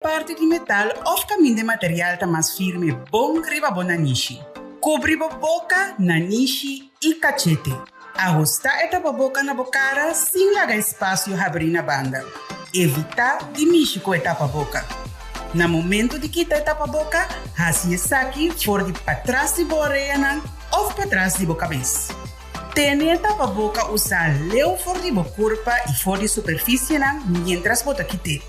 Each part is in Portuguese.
parte de metal of caminho de material tá mais firme, bom riba bona nishi. Cobrir a boca na nishi e cachete. Ajustar a boca na bocara sem largar espaço e abrir na banda. Evitar de mexer com a boca. No momento de quitar a boca, assim saque for de para trás de boreia ou para trás de boca cabeça. Tener a boca usar leu for de corpo e for de superfície mientras bota quite.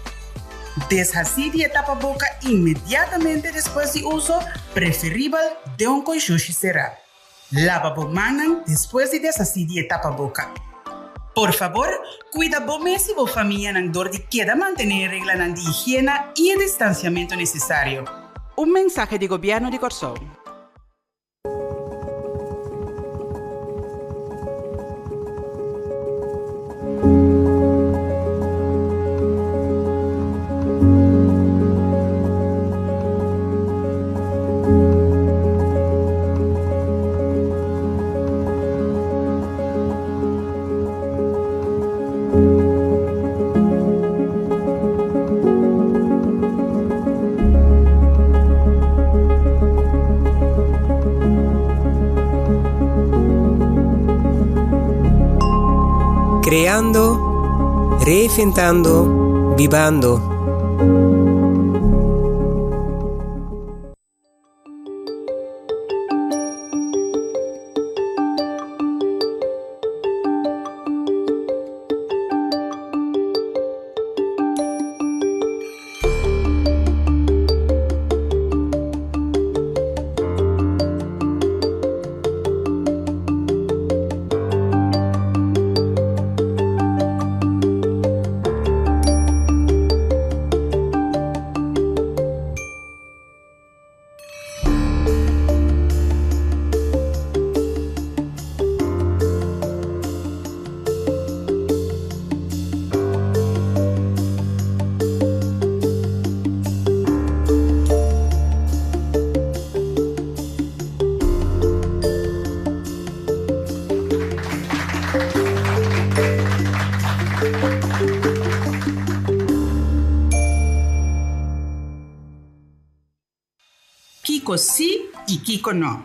Deshacer de a boca imediatamente depois de uso, preferível de coixoxi será. Lava a mão depois de deshacer de a boca. Por favor, cuida bom se a família não dor de queda manter a regla de higiene e o distanciamento necessário. Mensaje do governo de Corsou. Creando, reinventando, vivando. Kiko sim e Kiko não.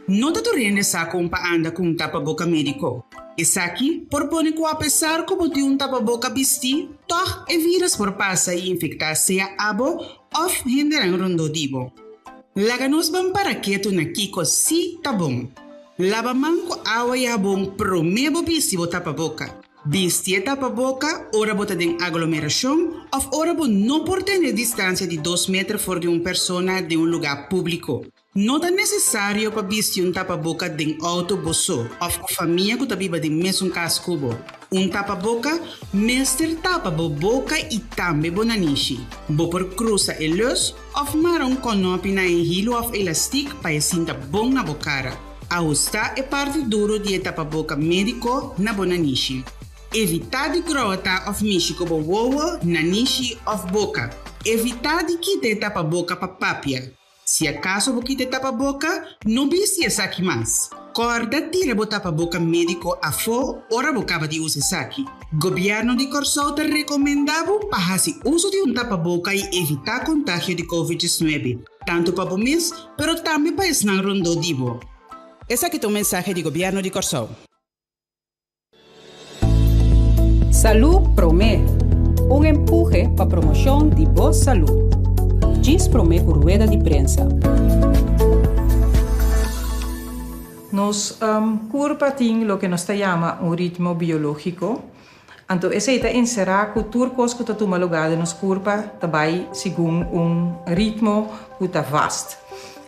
Não te torrende saco para andar com tapa-boca médico. Esse aqui propõe que apesar como de tapa-boca vestir, toch e vírus por passar e infectar seja abo ou generar rondodivo. Laganos bom para quieto na Kiko sim tá bom. Lava mão com água e sabão promebo vestir o tapa-boca. Vestir tapa-boca, ora bota de aglomeração, ou ora bota não por ter distância de 2 metros fora de uma pessoa de um lugar público. Não é necessário para vestir tapa-boca de autobus ou família que está viva de mesmo casco. Tapa-boca, mestre tapa boca e também bonanishi. Bo por cruza e luz, ou marão conopi na hilo ou elástico para sinta bom na bocara. Ajustar é parte duro de tapa-boca médico na bonanishi. Evitar de grota of México boa na nishi of boca. Evitar de quitar tapa-boca para papia. Se acaso você quitar tapa-boca, não viste essa aqui mais. Corda tira o tapa-boca médico a fo, ora bocava de usar essa aqui. Governo de Corsou te recomendava para fazer uso de tapa-boca e evitar contágio de Covid-19. Tanto para o mês, mas também para esnar rondodivo. Esse aqui é o mensagem do governo de Corsou. Salud Promé, um empuje para a promoção de boa saúde. Diz Promé por rueda de prensa. Nos curva tem o que nós chama ritmo biológico. Então, esse é encerrar que turcos que toma lugar nos curva também segundo ritmo que está vasto.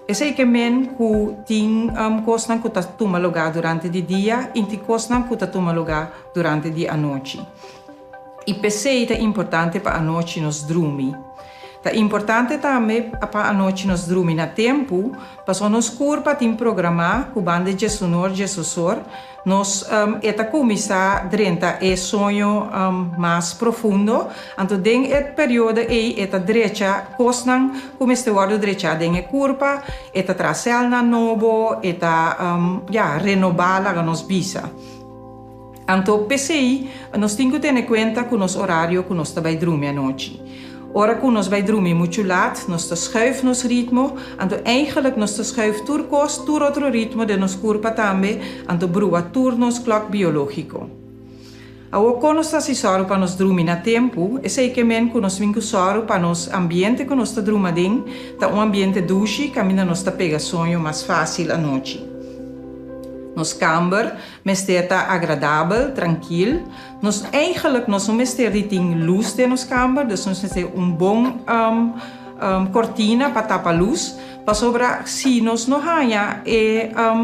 Esse é que men que tem coisas que toma lugar durante o dia e tem coisas que toma lugar durante a noite. E PC é importante para a noite nos dormir. É importante também para a noite nos dormir na tempo, para nos curva tem programar com banda de sonor de sussor, nos começar durante o sonho mais profundo, então den período é direita cosnan começa a direita den curva, trazer na novo, renovar a nos bisa. Então, PCI, nós temos que ter em conta com o nosso horário que nós estamos dormindo à noite. Ora que nós vai dormir muito laat, nós te schuift nos ritmo, então eigenlijk nós te schuift turcos, tur outro ritmo de nos corpo também, então brua tur nos clock biológico. Ao quando nós se soro para nós dormir na tempo, é sei que men que nós vinco soro para nos ambiente que nós te dormir tá ambiente douche, caminha nós te pega sonho mais fácil à noite. Nos kamer, mesteta agradável, tranquilo. Nos eigenlijk nos mester die ting luz de nos kamer, dus nos mester bom cortina para tapar luz, para sobra si nos no hanya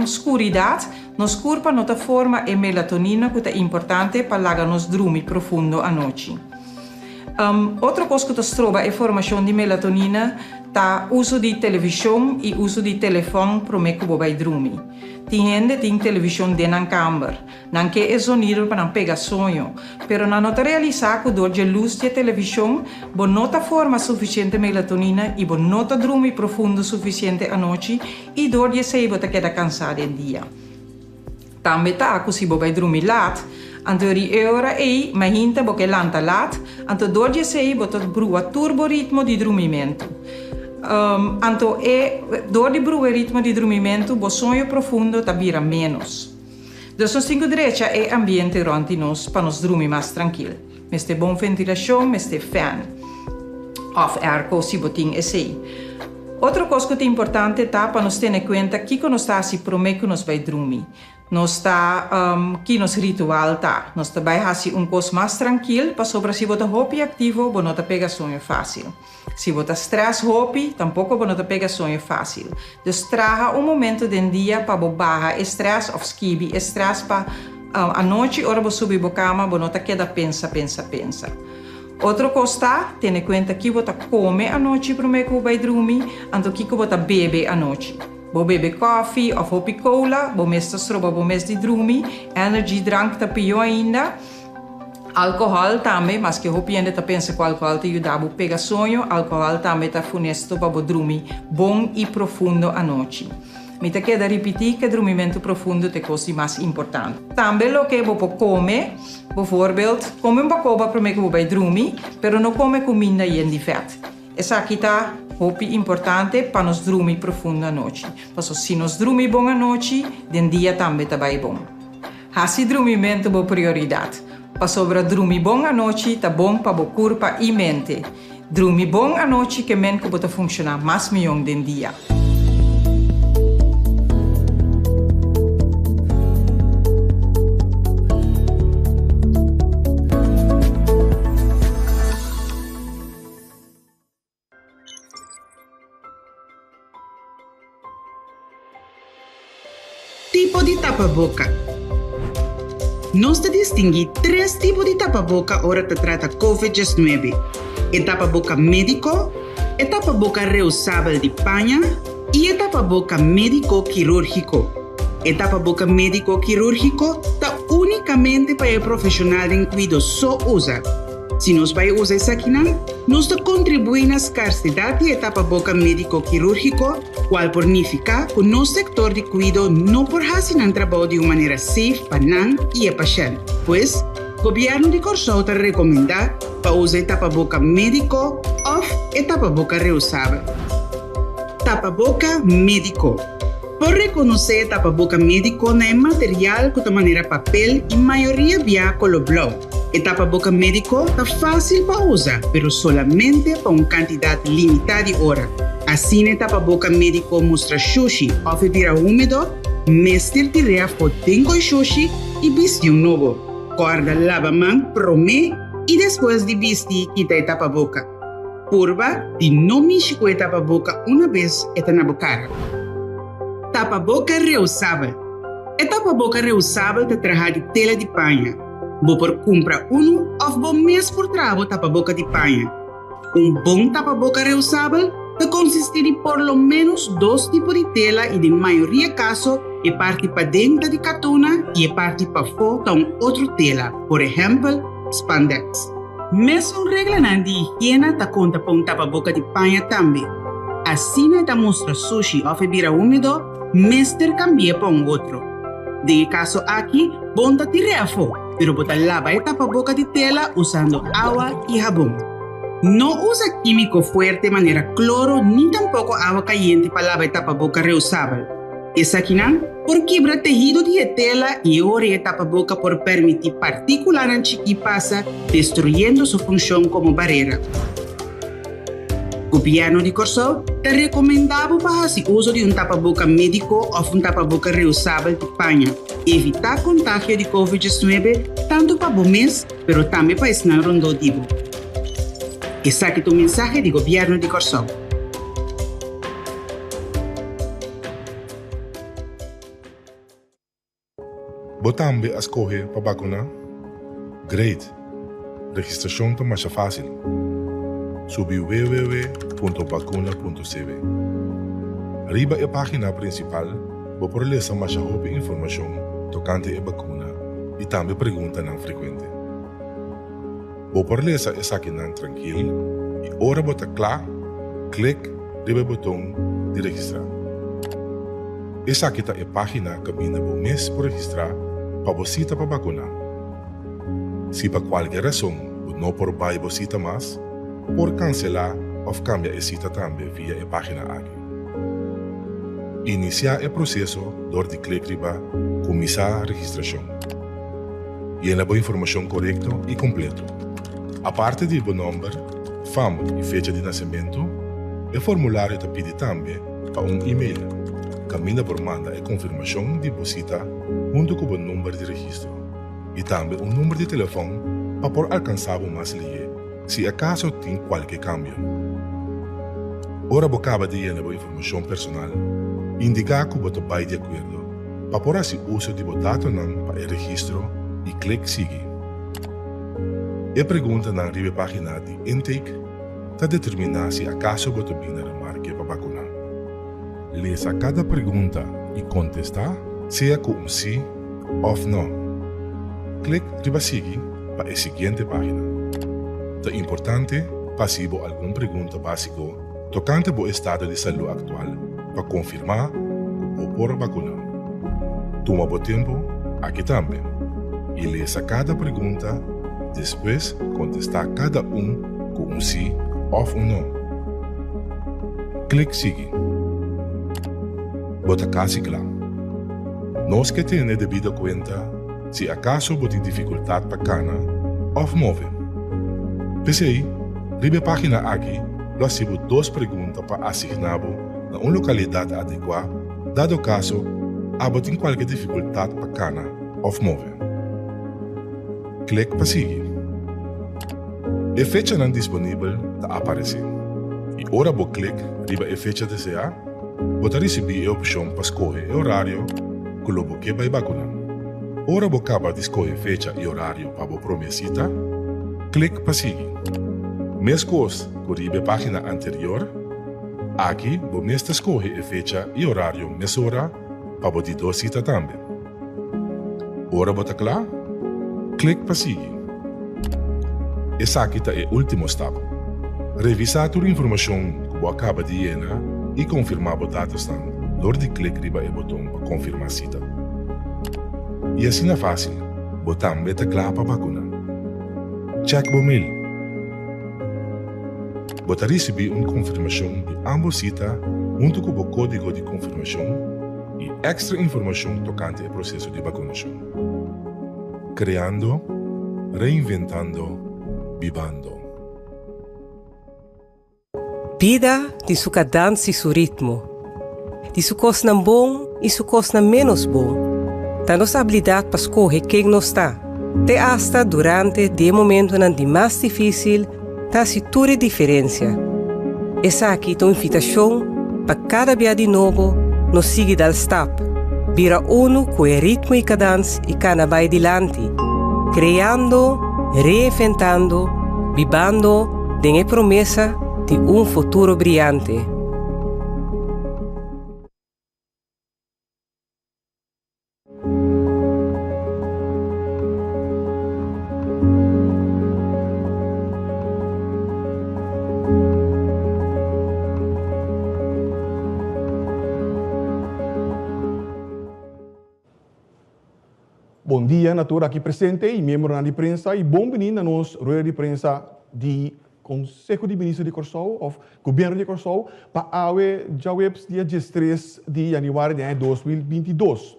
escuridade, nos corpo nota forma melatonina que é importante para lagar nos dormir profundo à noite. Outra coisa que nos troba é a formação de melatonina, tá uso de televisão e uso de telefone para me que vai dormir. Tem gente tem televisão dentro da câmara, não que é sonido para não pegar sonho, pero não nota realizar que dor de luz de televisão, bo nota forma suficiente melatonina e bo nota dormir profundo suficiente à noite e dor de sei bota queda cansado em dia. Também tá que se bo vai dormir laat, anto ri ora ei, mas hinta bo que lanta laat, anto dor de sei bota brua turboritmo de dormimento. Anto door die broer ritmo de dormimento, o sonho profundo vira menos. Dus nós temos direito a ambiente rond nós para nós dormir mais tranquilo. Mas tem boa ventilação, mas tem fan. Of airco, se botin assim. Outra coisa que é importante tá para nós ter em conta que nós está se promete que nós vai dormir. Nós está que nos ritual tá. Nós também faz coisa mais tranquilo para sobre se botar hopi ativo, bo não tá pega sonho fácil. Se botar stress hopi, tampouco bo não tá pega sonho fácil. Dus traga momento do dia para bo barra stress of skibi stress para a noite ora bo subir bo cama, bo não tá queda pensa. Outro coisa, tenha em conta que você come à noite para me que vai dormir, então que você bebe à noite. Bo bebe koffie of hopi cola, bo meestal stroba bo mes de dormir, energy drank tá pior ainda. Alcohol também, mas que hopi ainda tá pensa que o álcool te ajuda a pegar sonho, alcohol também tá funesto para bo dormir bom e profundo à noite. Me te queda repetir que dormimento profundo é coisa mais importante. Também o que você come, bijvoorbeeld, come um bacoba para me que você vai dormir, pero não come comida de vet. Essa aqui tá hopi importante para nós dormir profundo à noite. Porque se nós dormir bom à noite, den dia também tá bem bom. Assim dormimento é prioridade. Para sobre dormir bom à noite, tá bom para o corpo e mente. Dormir bom à noite que mente que pode funcionar mais melhor den dia. Tipo de tapa-boca. Nós distinguimos 3 tipos de tapa-boca ora que trata COVID-19. O tapa-boca médico, o tapa-boca reusável de panha e o tapa-boca médico quirúrgico. O tapa-boca médico quirúrgico está unicamente para o profissional de cuidado só usa. Se nós vai usar isso aqui, nós contribuímos na escassidade de tapa-boca médico quirúrgico, qual significa que o nosso sector de cuidado não pode fazer um trabalho de uma maneira safe para nós e o paciente. Pois, o governo de Corsauta recomenda para usar tapa-boca médico ou tapa-boca reusável. Tapa-boca médico. Por reconhecer tapa-boca médico não é material de maneira papel e maioria via color blau. O tapa-boca médico está fácil para usar, mas solamente para uma quantidade limitada de horas. Assim, o tapa-boca médico mostra sushi ou vira úmido, mestre tirar fotinho com sushi e vestir novo. Guarda lava-mão, promê e depois de vestir, quita o tapa-boca. Purva de não mexer com o tapa-boca uma vez está na boca. Tapa-boca reusável. O tapa-boca reusável te traz de tela de panha. Vou por comprar ou vou mesmo por travo tapa-boca de panha. Bom tapa-boca reusável te consiste de por lo menos 2 tipos de tela e de maioria caso é parte para dentro de catona e é parte para fora outra tela, por exemplo, spandex. Mesmo regra de higiene te conta para tapa-boca de panha também. Assim te mostra sushi ou vira úmido, mestre cambia para outro. De caso aqui, bom te tirar fora. Pero botar lava e tapa-boca de tela usando água e sabão. No usa químico fuerte manera cloro ni tampoco agua caliente para lavar tapaboca reusable. Esa aquí no, por quebrar tejido de tela y ore tapaboca por permitir partículas en chiqui pasa, destruyendo su función como barrera. Gobierno de Corsó te recomendaba para hacer uso de un tapaboca médico o un tapaboca reusable de paña. Evitar contagio de COVID-19 tanto para bombes, pero también para esnar rondodivo. Ese es tu mensaje de Gobierno de Corsó. Botambe a escoger para vacuna? Great. Registración está más fácil. Subi www.vacuna.cv. Arriba a página principal, vou por ler mais informação tocante a vacuna e também perguntas não frequentes. Vou por ler essa aqui não tranquilo e ora bota claro, clique no botão de registrar. Essa aqui é a página que mina o mês por registrar para você para vacunar. Se por qualquer razão não por vai você mais, por cancelar ou cambiar a cita também via a página aqui. Iniciar o processo door de clique riba começar a registração. Llena a informação correta e completa. A parte do número, fama e fecha de nascimento, o formulário te pede também para e-mail. Camina por manda a confirmação de visita junto com o número de registro. E também número de telefone para por alcançar o mais ligue, se acaso tem qualquer cambio. Ora você acaba de llenar a informação personal, indicar que você vai de acordo, para por assim uso de dados para o registro e clique seguir. E pergunta na página de intake para determinar se acaso você vai na marca para vacunar. Leia cada pergunta e contestar, seja com sim ou não. Clique riba seguir para a seguinte página. É importante passivo alguma pergunta básica tocante ao estado de saúde atual para confirmar ou por vacunar. Toma o tempo aqui também e leia cada pergunta, depois contestar cada com sim ou não. Clique seguir. Bota casi claro. Nós que temos devida conta se acaso você tem dificuldade para cana ou mover. Pensei, ribe página aqui, nós temos 2 perguntas para assignar na uma localidade adequada, dado caso, você tem qualquer dificuldade para cana ou mover. Clique para seguir. A fecha não disponível está aparecendo. E ora você clique ribe a fecha desejada, você recebe a opção para escolher o horário que você vai vacunar. Ora você acaba de escolher fecha e horário para a promessa, clique para seguir. Mesma coisa que a página anterior, aqui você escolhe a fecha e horário mesma hora para você dar cita também. Ora você está claro? Clique para seguir. Esse aqui é o último step. Revisar toda a informação que você acaba de llenar e confirmar os dados door de clique riba o botão para confirmar a cita. E assim é fácil, você também está claro para vacunar. Check o mail. Você recebe uma confirmação de ambas citas junto com o código de confirmação e extra informação tocante ao processo de vacunação. Criando, reinventando, vivando. Vida de su cadência e su ritmo, de su coisa bom e su coisa menos bom, da nossa habilidade para escolher quem nós está, até hasta durante o momento de mais difícil, da toda a diferença. Essa aqui é uma invitação para cada dia de novo nos seguir dal step, vira uno com o ritmo e cadência e cana vai adiante, criando, reinventando, vivendo, com a promessa de futuro brilhante. Bom dia, natura aqui presente e membro da prensa e bom-vindo a nós, rueda de prensa de Consejo de Ministros de Corsou, of Governo de Corsou, para já dia 13 de janeiro de 2022.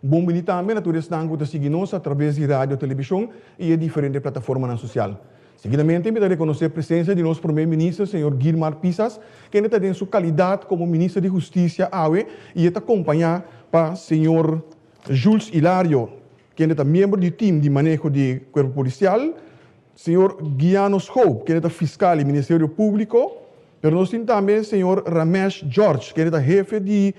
Bom militar também, natureza, que seguimos através de rádio, televisão e diferentes plataformas sociais. Seguidamente, me dá reconhecer a presença de nosso primeiro-ministro, senhor Guilmar Pisas, que está em sua qualidade como ministro de Justiça, e está acompanhado para senhor Jules Hilario, que é membro do time de manejo de corpo policial, senhor Guianos Hope, que é fiscal e Ministério Público, pero nós temos também senhor Ramesh George, que é jefe de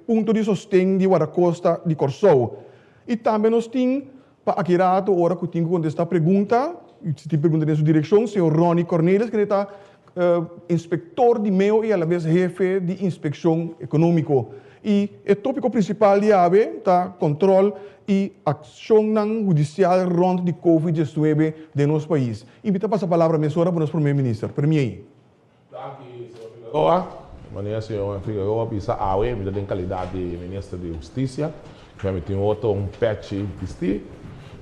ponto de sostém de Guaracosta de Corsou. E também nós temos, para aqui rato, hora que eu tenho que contestar a pergunta, se tem pergunta em sua direção, senhor Ronnie Cornelis, que é inspetor de meio e, a la vez, jefe de inspeção econômica. E o tópico principal de AVE está controle e ação judicial ronda de Covid-19 de nosso país. Invito a passar a palavra à mensura para o nosso primeiro-ministro. Permiei. Figueroa, maneira senhor Figueroa, pisa AVE, me dá em qualidade de ministro de Justiça, que me tem outro patch de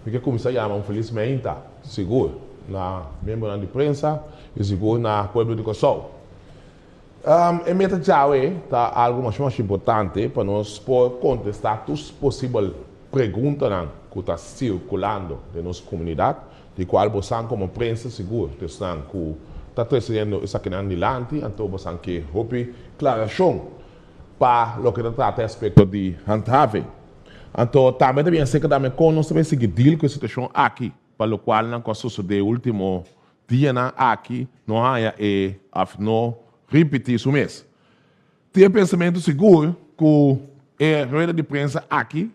porque como se chama, infelizmente, seguro na membro de imprensa e seguro na povo de Corsou. Em meta Jawe está algo mais importante para nós poder contestar as possíveis perguntas que estão circulando na nossa comunidade, de qual você como imprensa seguro estão que está trazendo isso aqui adiante, então você que houve declaração para o que trata a respeito de handhaving. Então também sei que também nós também seguir deal com a situação aqui, para o qual não sucedeu o último dia aqui, não há não repetir isso mesmo. Tem pensamento seguro que a rede de imprensa aqui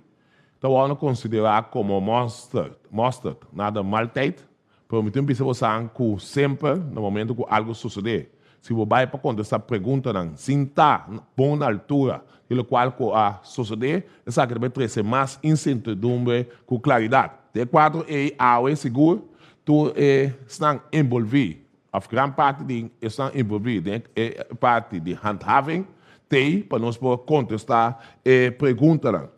está considerar como mostard, nada mal feito, mas tem pessoas que sempre, no momento que algo suceder, se você vai para contestar perguntas, sem estar bom na altura, pelo qual a suceder, essa que deve trazer mais incertidumbre com claridade. De quatro, é seguro, tu estão envolvido. A grande parte de estão envolvidos em parte de handhaving, tem para nós poder contestar e perguntar.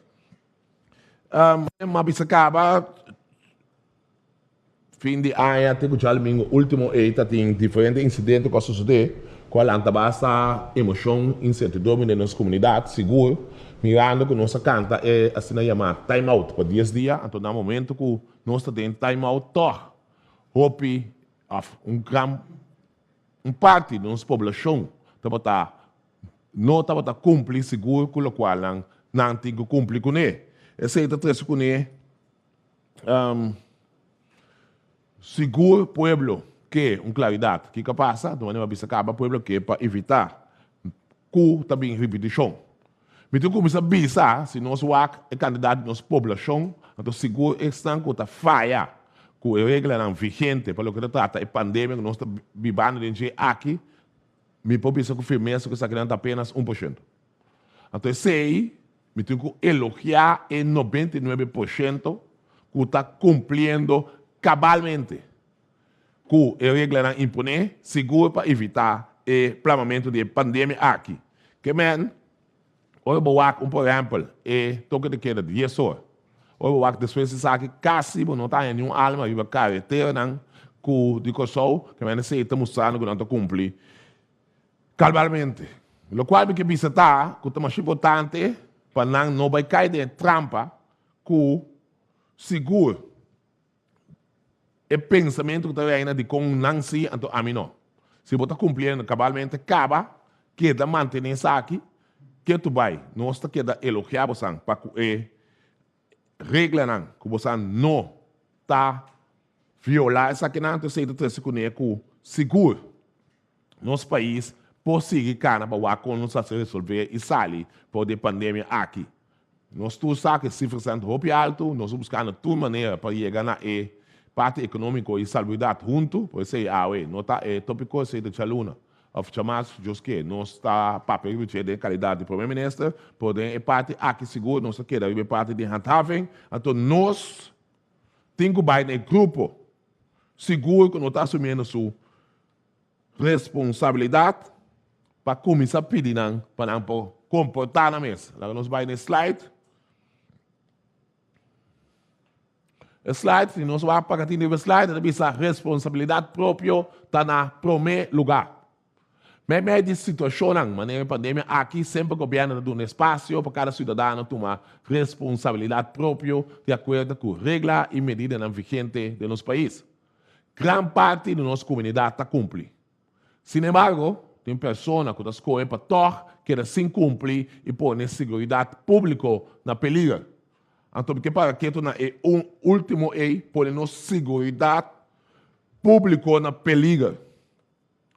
Mas acaba fim de ano, até que o último tem diferentes incidentes que sucedem, qual basta emoção, incertidumbre na nossa comunidade, seguro, mirando que nossa canta é assim chamada time out por 10 dias, então no momento que nós temos time out, hope parte da nossa população não está cumprir seguro com o qual não tem que cumprir com ele. Esse é o com ele. Seguro pueblo que claridade que passa, de maneira que acaba pueblo que para evitar que também repetição. Então começa a pensar se nós é candidato da nossa população, então seguro estão com a falha que a regra não vigente para o que trata a pandemia que nós estamos vivendo aqui, me pode pensar com firmeza que está criando apenas 1%. Então, sei, me tenho que elogiar em 99% que está cumprindo cabalmente que a regra não impõe, seguro para evitar o planejamento de pandemia aqui. Que, man, hoje eu vou por exemplo, toque de queda de 10 horas. Ou depois se sabe quase não está em nenhuma alma e vai carreteira que de Corsou que vai ser mostrando que não está cumprir cabalmente. O qual que precisa estar que é mais importante para não vai cair de trampa que seguro é pensamento que está ainda de com não se então a mim não. Se você está cumprindo cabalmente acaba que da manter isso aqui que tu vai não está que da elogiar você para que regra que você não está violar essa que não sei que seguro nosso país pode seguir para se resolver e sair por a pandemia aqui. Nós todos sabemos que cifras são muito altas, nós estamos buscando toda maneira para chegar na parte econômica e salubridade junto, por isso não está tópico de chaluna. Of chamas just que nós está papel de qualidade de primeiro-ministro, porém parte aqui seguro nós queda parte de handhaving, então nós temos que no grupo seguro que nós está assumindo sua responsabilidade para começar a pedir para não comportar na mesa. Lá nós vai no slide. slide, se nós vamos para o slide, também a responsabilidade própria está na primeiro lugar. Mas de situação, maneira pandemia, aqui sempre o governo dá um espaço para cada cidadão tomar responsabilidade própria de acordo com regras e medidas vigentes do nosso país. Grande parte da nossa comunidade está cumprindo. Sin embargo, tem pessoas que estão para tornar que sem cumprir e pôr a segurança pública na perigo. Então, porque para que é um último ei, pôr a segurança pública na perigo.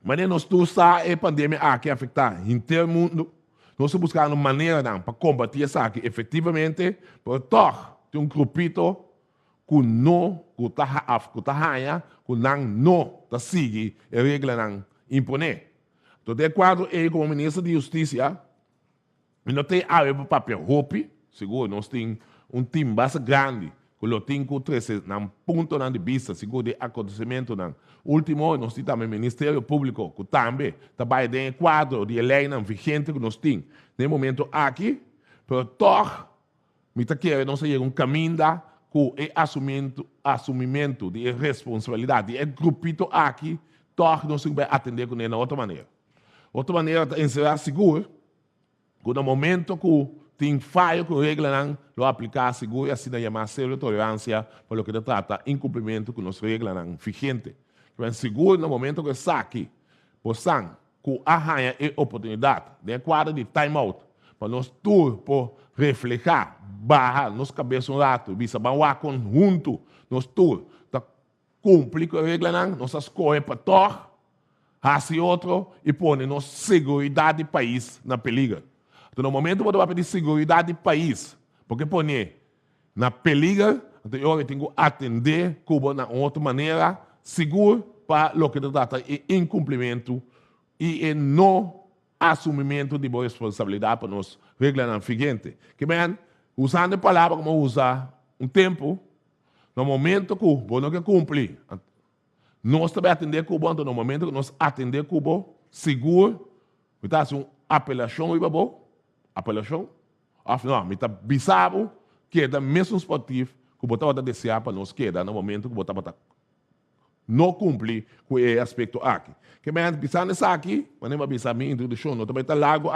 Mas nós todos sabemos que a pandemia aqui afeta inteiro mundo. Nós estamos buscando uma maneira para combater isso aqui efetivamente, por tornar um grupito que não está seguir a regra imponer. Então, de acordo com o ministro de Justiça, não tem área para papel roupa, seguro, nós temos um time bastante grande, que nós temos que na ponto de vista, seguro, de acontecimento. Último, nós temos também o Ministério Público, que também trabalha dentro do quadro de lei vigente que nós temos. No momento aqui, para tornar, nós temos um caminho com o assumimento de responsabilidade. E o grupito aqui, nós temos que atender com ele de outra maneira. Outra maneira é encerrar seguro, que no momento que tem falha com a regra, não aplicar seguro e assim chamar zero tolerância para o que trata incumprimento com as regras vigentes. Mas seguro no momento que saque, possam que arranha a oportunidade de quadro de time-out, para nós todos refletir, barrar nos cabeças um rato, visa para conjunto, nós todos cumprir com a regra, nós escolhemos para tornar, assim outro, e pôr nossa segurança do país na perigo. Então, no momento que você vai pedir segurança do país, porque pôr na perigo, então eu tenho que atender Cuba de outra maneira, seguro, para o que trata de incumprimento e não assumimento de boa responsabilidade para nós regras vigentes. Que bem, usando a palavra como usa um tempo, no momento que o não cumpre, nós também atender Cuba, no momento que nós atender Cuba, seguro, está uma apelação, apelação, afinal, está bizarro, que é da mesma esportivo que o botão da DCA para nós queda no momento que o botão não cumpre com o aspecto aqui. Que bem, pensando nisso aqui, mas nem pensar minha introdução, nós também está largo,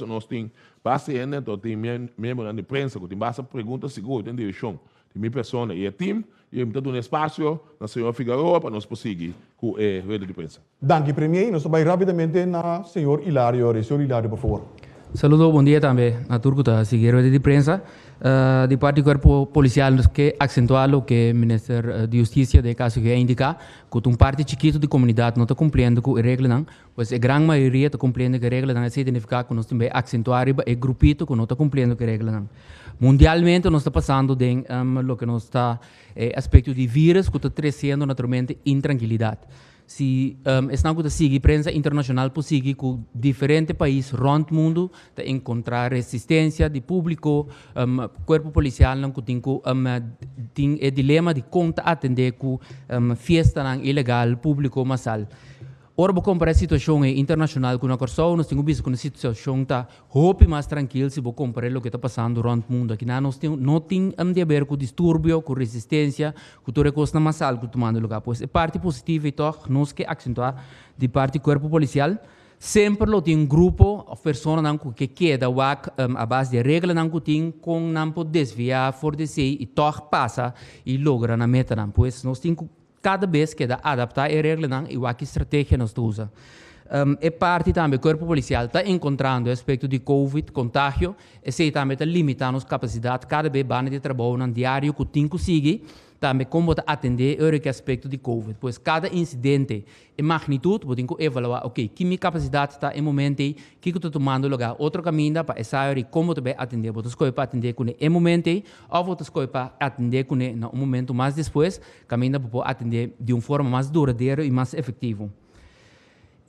nós temos base ainda, então tem membro de imprensa, que tem bastante perguntas seguras, tem direção. Minha pessoa e o time, e eu estou um espaço na senhora Figueroa para nós prosseguir com a rede de imprensa. Danke, Premier. Nós vamos rapidamente na senhor Hilário. Senhor Hilário, por favor. Saludo, bom dia também a turco da seguir rede de imprensa. De parte do corpo policial, que acentuar o que o Ministério de Justiça de caso que indica que parte chiquito da comunidade não está cumprindo com a regra, não, pois a grande maioria está cumprindo com a regra, não é significar que nós também acentuar o grupito que não está cumprindo com a regra, não. Mundialmente, nós está passando de o que nós está aspecto de vírus que está crescendo naturalmente intranquilidade. Se estão a seguir prensa internacional por seguir com diferentes países rond mundo de encontrar resistência de público, corpo policial não tem o dilema de conta atender com festa ilegal público massal. Ora, vou comparar a situação internacional com a Corsol, nós temos visto que a situação está mais tranquila se vou comparar o que está passando no mundo. Aqui nós não tem a ver com distúrbio, com resistência, com toda a coisa massal que tomando lugar. Pois a parte positiva, então, nós que acentuar de parte do corpo policial, sempre lo tem um grupo de pessoas que queda a base de regras que tem com não pode desviar, fornecer e toch passa e logra na meta. Pois nós temos cada vez que adaptar a regra e a estratégia nós usa. E parte também do corpo policial está encontrando o aspecto de Covid, contágio, e se também está limitando a capacidade cada vez mais de trabalho no diário que tem que seguir, também como atender o aspecto de Covid. Pois cada incidente e magnitude, você tem que avaliar, ok, que minha capacidade está em momento, que estou tomando lugar, outro caminho para saber como também atender, você escolhe para atender com em momento, ou você escolhe para atender com no momento mais depois, caminho para atender de uma forma mais duradoura e mais efetiva.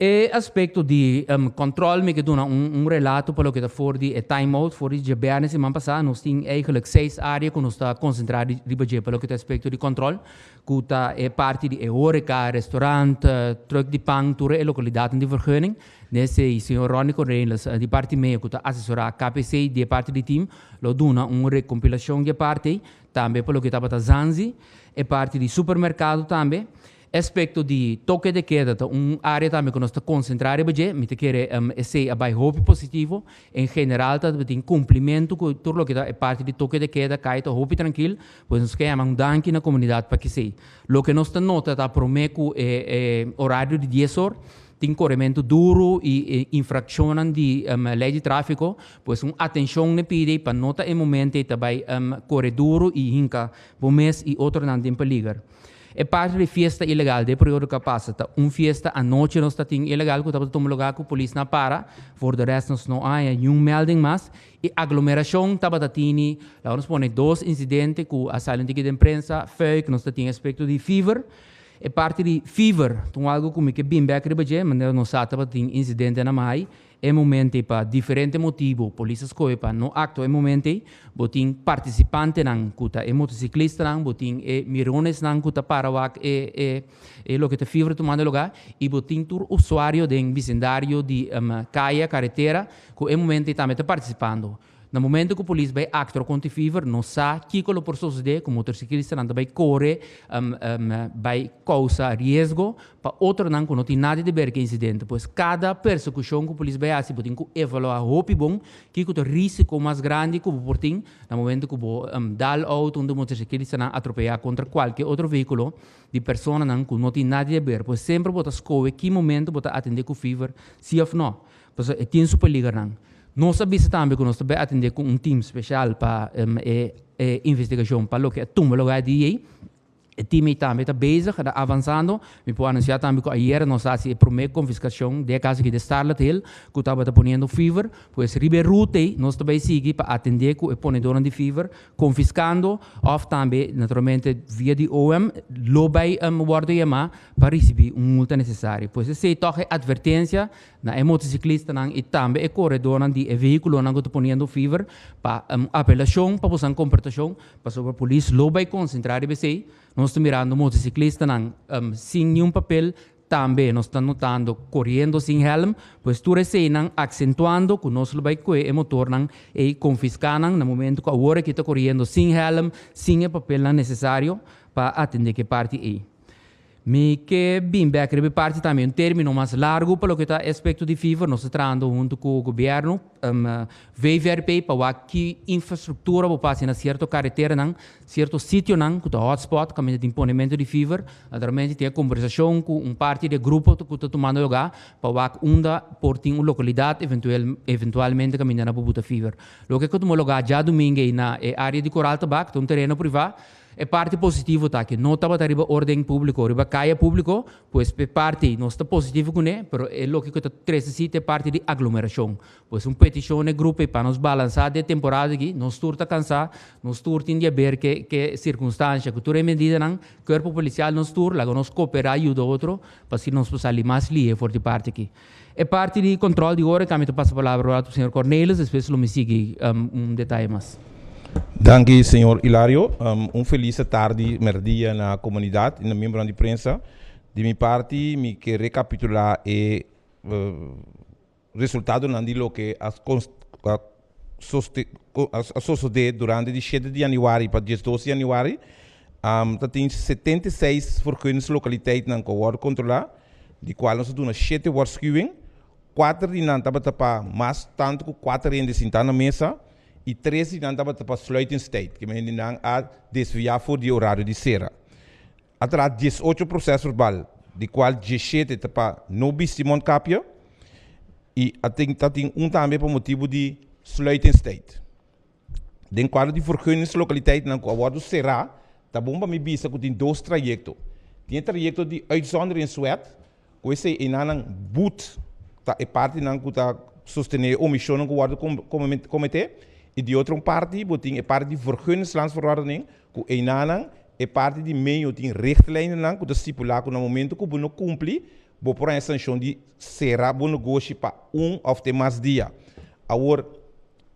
E aspecto di controle, que dona relato para o que está fora de time-out, fora de jabernes, semana passada, nós temos eigenlijk 6 áreas que nós está concentrado riba para o que está aspecto de controle, que está parte de horeca, restaurante, truck de pang, tour e localidade de vergunning. Nesse o senhor Ronnie Correles, de parte meio, que está assessorar KPC, de parte do time, lo dona recompilação de parte, também para o que está para Zanzi, e parte de supermercado também. Aspecto de toque de queda, área também que nós está concentrado, me te quer ser abai hope positivo, em geral, tem cumprimento com tudo o que é parte de toque de queda, cai to hope tranquilo, pois nós queremos danke na comunidade para que sei. Lo que nós está nota tá promeco horário de 10 horas, tem corrimento duro e infração de lei de tráfego, pois atenção ne pide para nota em momento também corre duro e hinca, bom mês e outro não tem para ligar. É parte de festa ilegal, de período que passa. Fiesta à noite nós temos ilegal, que estamos tomando lugar que a polícia não para, por de resto nós não há nenhum melding mais. E aglomeração, estamos tendo, lá nós põe 2 incidentes com a sala de imprensa, foi que nós temos aspecto de fever. É parte de fever, então algo como que bem back de mas nós sabemos que tem incidente na mai. É momento para diferentes motivos, polícia escolhe para no acto é momento, botin participante nang kuta e motociclista nang botin e mirones nang kuta para wak lo que te fibra tomando lugar e botin tur usuário de vecindário de caia carretera que é momento também está participando. No momento que a polícia vai actor contra fever, não sabe que o por suceder, como o motociclista não vai correr, vai causar risco para outro não tem nada de ver com incidente. Pois cada persecução que a polícia vai fazer, tem que evaluar o bom, que o risco mais grande que o portem, no momento que o dal auto onde o motociclista não atropellar contra qualquer outro veículo de pessoa não tem nada de ver. Pois sempre bota escolher que momento bota atender com fever, se ou não. Pois é tem super ligar não. Nós sabemos também que nós também atendemos com time especial para investigação para o que é tumba lugar de aí. O time também está bezig, está avançando. Me pode anunciar também que ayer nós fazemos a primeira confiscação de caso que de Starlet Hill, que estava ponendo fever, pois ribeirute nós também seguimos para atender com o ponedor de fever, confiscando, ou também, naturalmente, via de OM, lobai guarda chamar para receber multa necessária. Pois essa é a advertência na motociclista e também o corredor de veículo que está ponendo fever para apelação, para a comportação, para a polícia lobai concentrar e nós estamos mirando motociclista sem nenhum papel, também nós estamos notando correndo sem helm, pois tudo isso acentuando que nós vai o motor e confiscando no momento que a hora que está correndo sem helm, sem o papel necessário para atender que parte aí. Me que bem back parte também termino mais largo para o que está aspecto de fever, nós estamos junto com o governo, VVRP para que infraestrutura para passar na certa carretera, certo sítio que está hotspot, caminho de imponimento de fever, naturalmente tem a conversação com parte do grupo que está tomando lugar para que onda por uma localidade eventualmente caminhando para botar fever. O que está tomando lugar já domingo na área de Coral Tabaco, um terreno privado. É parte positiva tá que não estava arriba ordem público, arriba caia público, pois parte não está positivo com ele, mas é o que está necessita parte de aglomeração. Pois petição é grupo para nos balançar de temporada aqui, nós turta cansar, nós turta em ver que circunstância, que tudo é medida não, corpo policial nós tur, lá nós cooperar ajuda outro, para que nós possamos mais livre for de parte aqui. É parte de controle de hora, que eu passo a palavra ao senhor Cornelis, depois me sigue detalhe mais. Danke, senhor Hilário. Feliz tarde, merdia na comunidade e na membro de imprensa. De minha parte, me quero recapitular o resultado do que a sociedade durante de 7 de janeiro para 12 de janeiro tem 76 vergunningse localiteiten na cohort controlar, de qual nós temos 7 waarschuwing, 4 de não tapa mais tanto que 4 ainda sentar na mesa e 13 não estava para sluiting state, que me não a desviar for de horário de cera. Atrás 18 processos verbal, de qual 17 para não bistimon capia e tem também por motivo de sluiting state. Den quadro de vergunningse localiteit na quadro será, tá bom para me bisa que tem 2 trajectos. Tem trajecto de uitzondering in Suet, que esse é na boot, tá é parte na que tá sostener o missão que guarda comitê. E de outra parte, é parte de vergunningslandsverordening, que é parte de meio de richtlijnen, que estipular que no momento que você não cumpre, vou por uma sanção de será bom negócio para of the mais dia. Agora,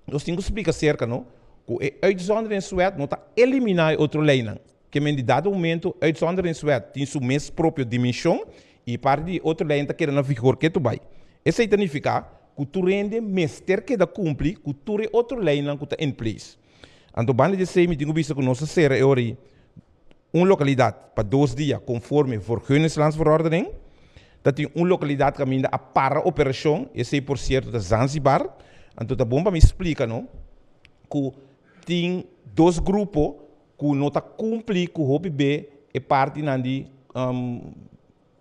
nós temos que explicar cerca, não? Que uitzonderingswet não está eliminar outro lei, não? Que em dado momento, uitzonderingswet tem sua mesma própria dimensão e parte de outra lei está querendo vigor que tu vai. Isso significa que tu rende mestre que da cumpre, que tu re outra lei não que está em place. Então, banda de sei, me tenho visto que nossa serra é uma localidade para 2 dias, conforme vergunningslandsverordening. Dat tem uma localidade que ainda a para operação, esse é por certo da Zanzibar. Então, tá bom para me explicar, não? Que tem 2 grupos que não está cumprindo com o OPB e parte de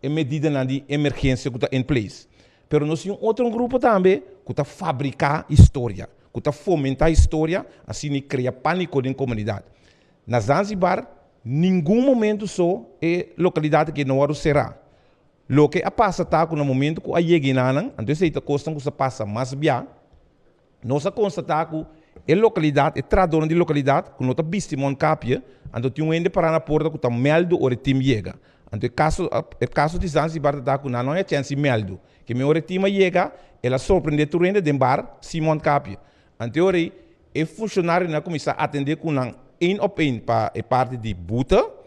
medida de emergência que está em place. Mas nós temos outro grupo também que está fabricar história, que está fomentar história, assim cria pânico na comunidade. Na Zanzibar, nenhum momento só é localidade que não será. Lo que passa tá no momento que a chega nanan, então se a costa que se passa mais bem, nós constatar que a localidade, a tradição de localidade, que não está visto em capia, então tem um ende para na porta que está meldo ou time chega. Então o caso de Zanzibar tá que não é chance meldo, que meu time chega, ela surpreende tu rende de bar Simon capia. Então o funcionário na começar a atender com um para a parte de buta.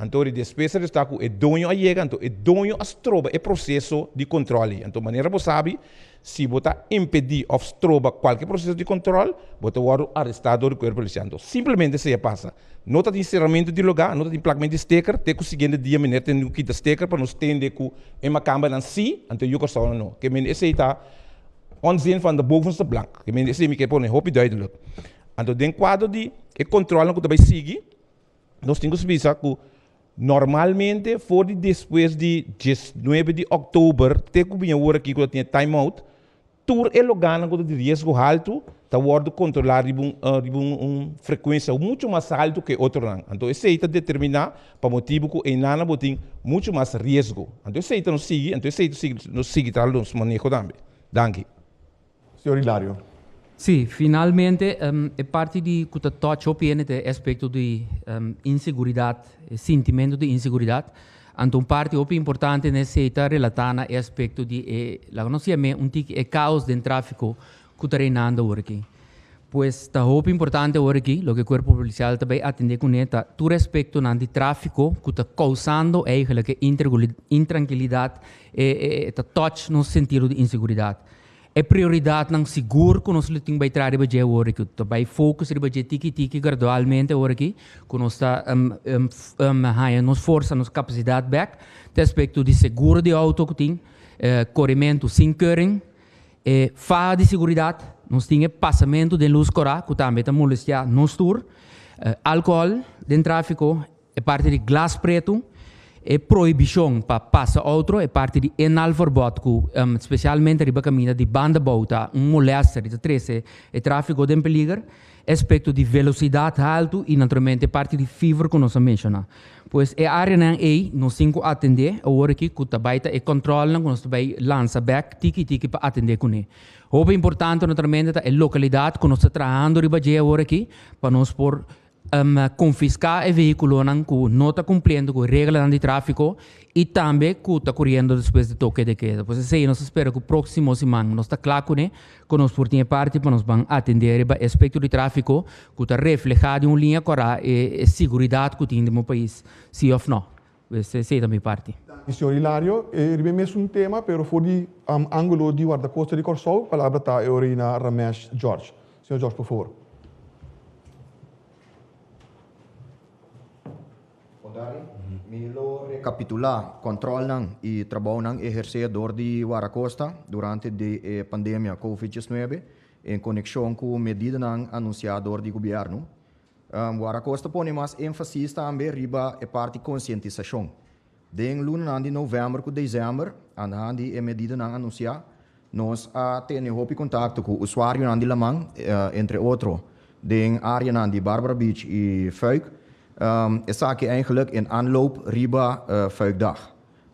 Então, a despesa está com o dono a chega, então o dono a troba é processo de controle. Então, maneira você sabe, se você impedir ou troba qualquer processo de controle, você vai ser arrestado do corpo policial. Então, simplesmente isso passa. Nota de encerramento de lugar, nota de emplacamento de sticker, tem que o seguinte dia, menino, tem que dar sticker para nos tender com uma câmera em si, então eu gosto não. Que menino, esse está onzien van de bovenste blank. Que menino, esse me quer pôr hoop duidelijk. Então, dentro do quadro de controle que você vai seguir, nós temos que pensar que normalmente, depois de 19 de outubro, tem que vir agora aqui que tem time out, tur é lugar de risco alto, está a controlar uma frequência muito mais alta que outro ano. Então, isso aí está determinado para motivo que em nana botem muito mais risco. Então, isso aí está nos seguir, então isso aí nos seguir para nos manejo também. Danke. Senhor Hilário. Sim, finalmente é parte de que touch op o aspecto de inseguridade, sentimento de inseguridade. Então, parte importante nesse está relatada ao aspecto de la conhecemos caos de tráfico que está reinando agora aqui. Pois está importante agora aqui, o que o corpo policial também atende com esta, tu respeito de tráfico que está causando eigenlijk intranquilidade e está touch no sentido de inseguridade. É prioridade não seguro que nós temos que trazer para agora aqui, também focus para tiki gradualmente agora aqui, que nós está nos força, nos capacidade back, de aspecto de seguro de auto que tem, corrimento sem keuring, fa de segurança, nós temos passamento de luz cora, que também está molestar nos tour, álcool, de tráfico, é parte de glas preto, e proibição para passar outro é parte de enalverbod que especialmente riba caminha de banda bauta molesta de 13 e tráfego de peligro aspecto de velocidade alto e naturalmente parte de fever que nós mencionamos. Pois é área não é nós temos que atender agora que o tabaita e controla que nós também lança back tiki para atender com ele. O importante naturalmente é a localidade que nós está trabalhando riba agora aqui para nós por confiscar o veículo que não está cumprindo com a regra de tráfico e também que está correndo depois de toque de queda. Pois assim, nós esperamos que o próximo semana nós está claro que nós por ter parte para nós atender o aspecto de tráfico que está reflejado em uma linha correta e segurança que tem no país, sim ou não. Essa é também parte. Senhor Hilário, é mesmo tema, mas for de ângulo de guarda-costa de Corsol, a palavra está agora na Ramesh George. Senhor George, por favor. Milo recapitular controle e trabalho exercedor de Guaracosta durante a pandemia COVID-19 em conexão com medida anunciador do governo. Guaracosta põe mais ênfase também riba a parte de conscientização. Den luna de novembro e dezembro, a medida anunciada, nós temos contato com o usuário de Lamang, entre outros, den área de Barbara Beach e Fuik. Is eigenlijk in aanloop riba vuikdag.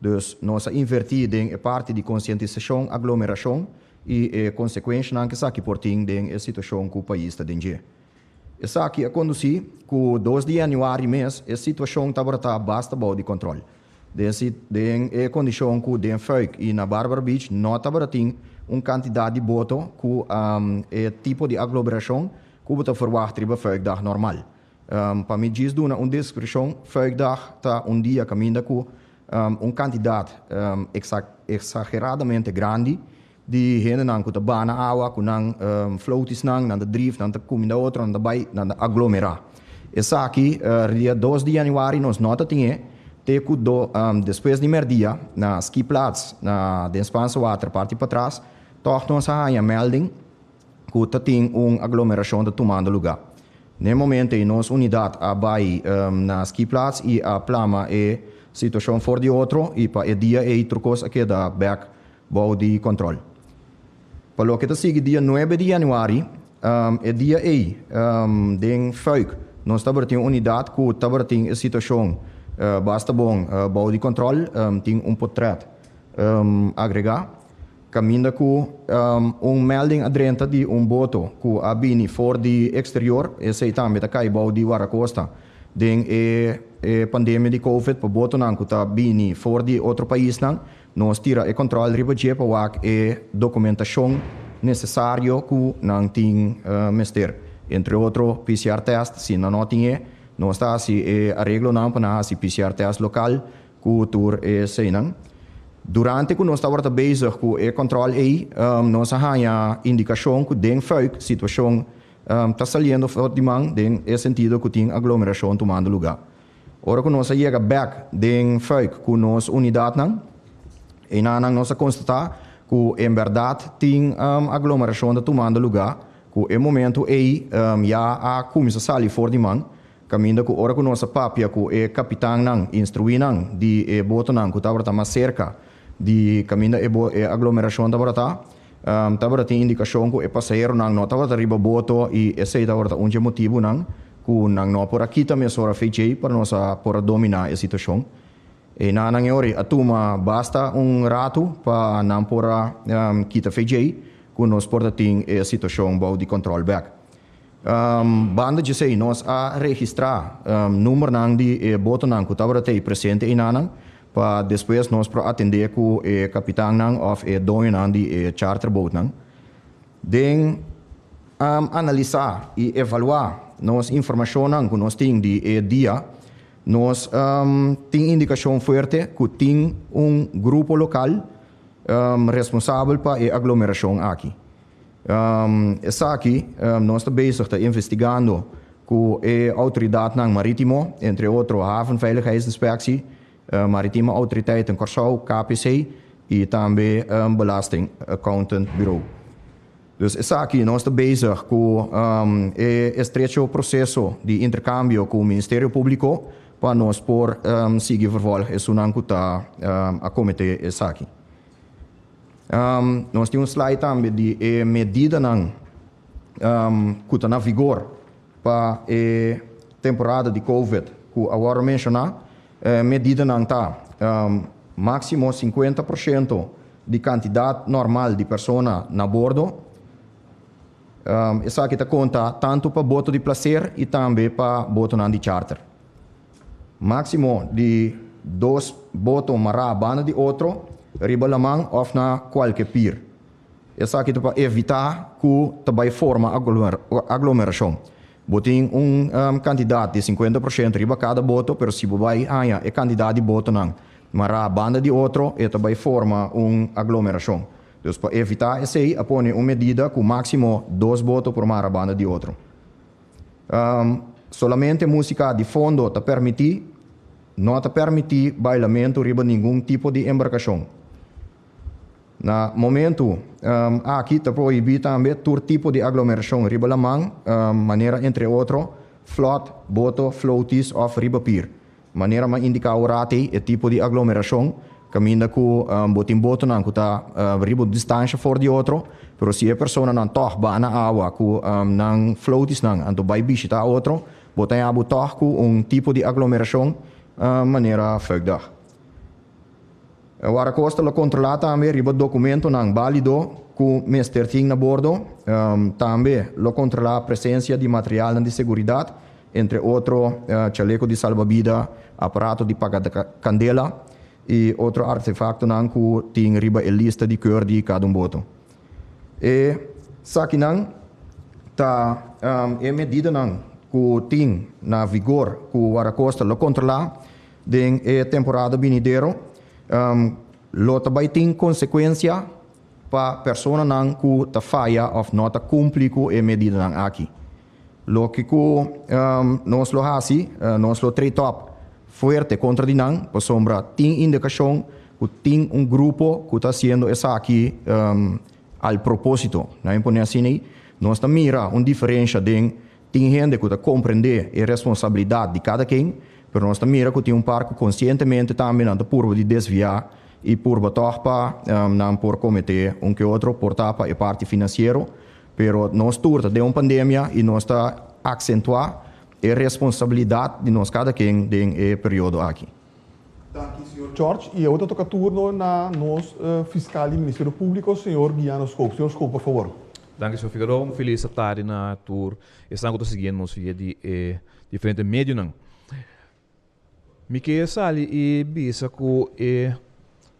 Dus nós invertir a parte de conscientização, aglomeração e consequência não que saque porting den a situação que o país está dentro. Essa aqui a conduzir com 2 de janeiro mês a situação está basta bom de controle. de condição que den fuik e na Barbara Beach nota barating quantidade de boto que tipo de aglomeração que você verwacht riba fuik dag normal. Para mim diz duna descrição fuik dag tá dia caminda que quantidade exageradamente grande de gente nang que bana água que nang floaties nang de drift nang comida outro nang bai nang aglomerar. Essa aqui dia 2 de januário nós nota tinha te que depois de merdia na ski plaats na den Spaanse waterparty para trás toch nós a melding que tem aglomeração de tomando lugar. No momento nós unidade a bai na ski plaats e a plama situação for de outro e para dia trocos aqui da back bau de controle. Para o que sigue dia 9 de januário dia den fuik nós estamos tendo unidade que estamos tendo a situação basta bom bau de controle tem portrait agregar caminda com melding adrenta de boto que a bini for de exterior esse também tá cai bau de Waracosta den pandemia de COVID para boto não que tá bini for de outro país não nós tira controle riba je para wak documentação necessário que não tem mester entre outro PCR test se não tinha nós está se arreglo não para se PCR test local que tur sei não durante que nós estamos bezig com o controle nós há indicação que den fuik situação está saliendo de man den sentido que tem aglomeração tomando lugar. Ora que nós chega back den fuik com nós unidade não e nós constatar que em verdade tem aglomeração tomando lugar que em momento já a começa a sair fora de man caminda que ora que nossa papia que capitão não instrui não de boto não que estava mais cerca de caminda aglomeração da barata estava tem indicação que passageiro não estava riba boto e esse estava motivo não que não por aqui também só feijei para nós por dominar a situação e na ori a turma basta rato para não por kita feijei que nós porta tem a situação bau de control back banda de sei nós a registrar número nang de boto nang que estava presente em nanang para depois nós para atender com o capitão nang of dono nang de charter boat nang den analisar e evaluar nós informação nang que nós tem de dia nós tem indicação forte que tem grupo local responsável para a aglomeração aqui. Essa aqui nós estamos bezig investigando com a autoridade marítimo, entre outros a Havenveiligheidsinspectie, Maritime Autoriteit in Curaçao, KPC e também Belasting Accountant Bureau. Dus essa aqui nós estamos bezig com estreito processo de intercâmbio com o Ministério Público para nós por seguir vervolg e sunang que está a cometer essa aqui. Nós temos slide também de medida que está na vigor para a temporada de COVID, que agora mencionar, medida não está máximo 50% de quantidade normal de pessoas na bordo. Essa aqui está conta tanto para boto de placer e também para boto de charter. Máximo de 2 botos mará banda de outro riba lamang of na qualquer pier. Essa aqui para evitar que também forma aglomeração. Botem quantidade de 50% riba cada boto, pero se vai há quantidade de boto não, mará banda de outro e também forma aglomeração. Então para evitar esse aí, apone medida com máximo 2 botos por mará banda de outro. Solamente música de fundo te permitir, não te permitir bailamento riba nenhum tipo de embarcação. Na momento aqui te proibir também todo tipo de aglomeração riba lamang, maneira entre outros, float, boto, floaties of riba pier. Maneira ma indicar o rate e tipo de aglomeração, caminda com botin boto não que tá riba distância fora de outro, pero se a pessoa não toh ba na água com não floaties não, ando vai visitar outro, botem abo toh com tipo de aglomeração maneira feugdag. O Waracosta lo controla também riba documento não válido com Mr. Ting na bordo, também lo controla a presença de material de segurança, entre outros chaleco de salva-vida, aparato de paga candela, e outro artefacto não que tem riba a lista de cor de cada voto. E saki não tá é medida não que tem na vigor que o Waracosta lo controlar den a temporada vindouro lo também tem consequência para persona não que tá falha ou não tá cumprir com a medida não aqui. Lo que nós lo hasi, nós lo trade top fuerte contra de não, por sombra tem indicação que tem grupo que está sendo essa aqui al propósito. Na impõe assim, nós tá mira diferença de tem gente que está compreender a responsabilidade de cada quem, mas nós tá mira que tem par que conscientemente também não por de desviar e por botar para não por cometer que outro por tapa a parte financeira, pero nós turta de pandemia e nós está acentuar a responsabilidade de nós cada quem em período aqui. Dank u, senhor George. E eu vou tocar turno na nos fiscal e Ministério Público, senhor Guiano Scope. Senhor Scope, por favor. Dank u, senhor Figueiredo. Feliz tarde na tour. Estamos seguindo nos via de diferentes meios. Me quer sali e bisa que o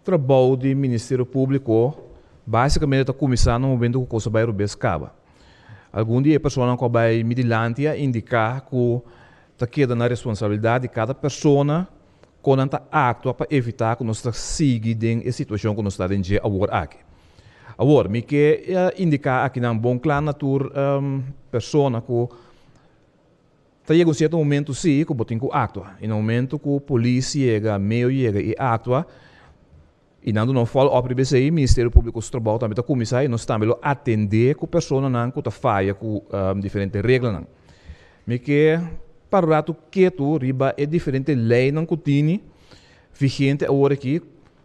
trabalho do Ministério Público basicamente está começando no momento que o coisa vai rubescaba. Algum dia a pessoa que vai midilante indicar que está queda na responsabilidade de cada pessoa quando está atua para evitar que nós siga a situação que nós está em dia agora aqui. Agora, me quer indicar aqui na bom claro na tour pessoa que está chegando um certo momento sim que botem que atua. E no momento que a polícia chega, meio chega e atua, e não fala ao BCI, Ministério Público do Trabalho também está começando e nós também atender com pessoas que está falha com diferentes regras. Me quer para o rato que tu riba é diferente lei não continue vigente agora aqui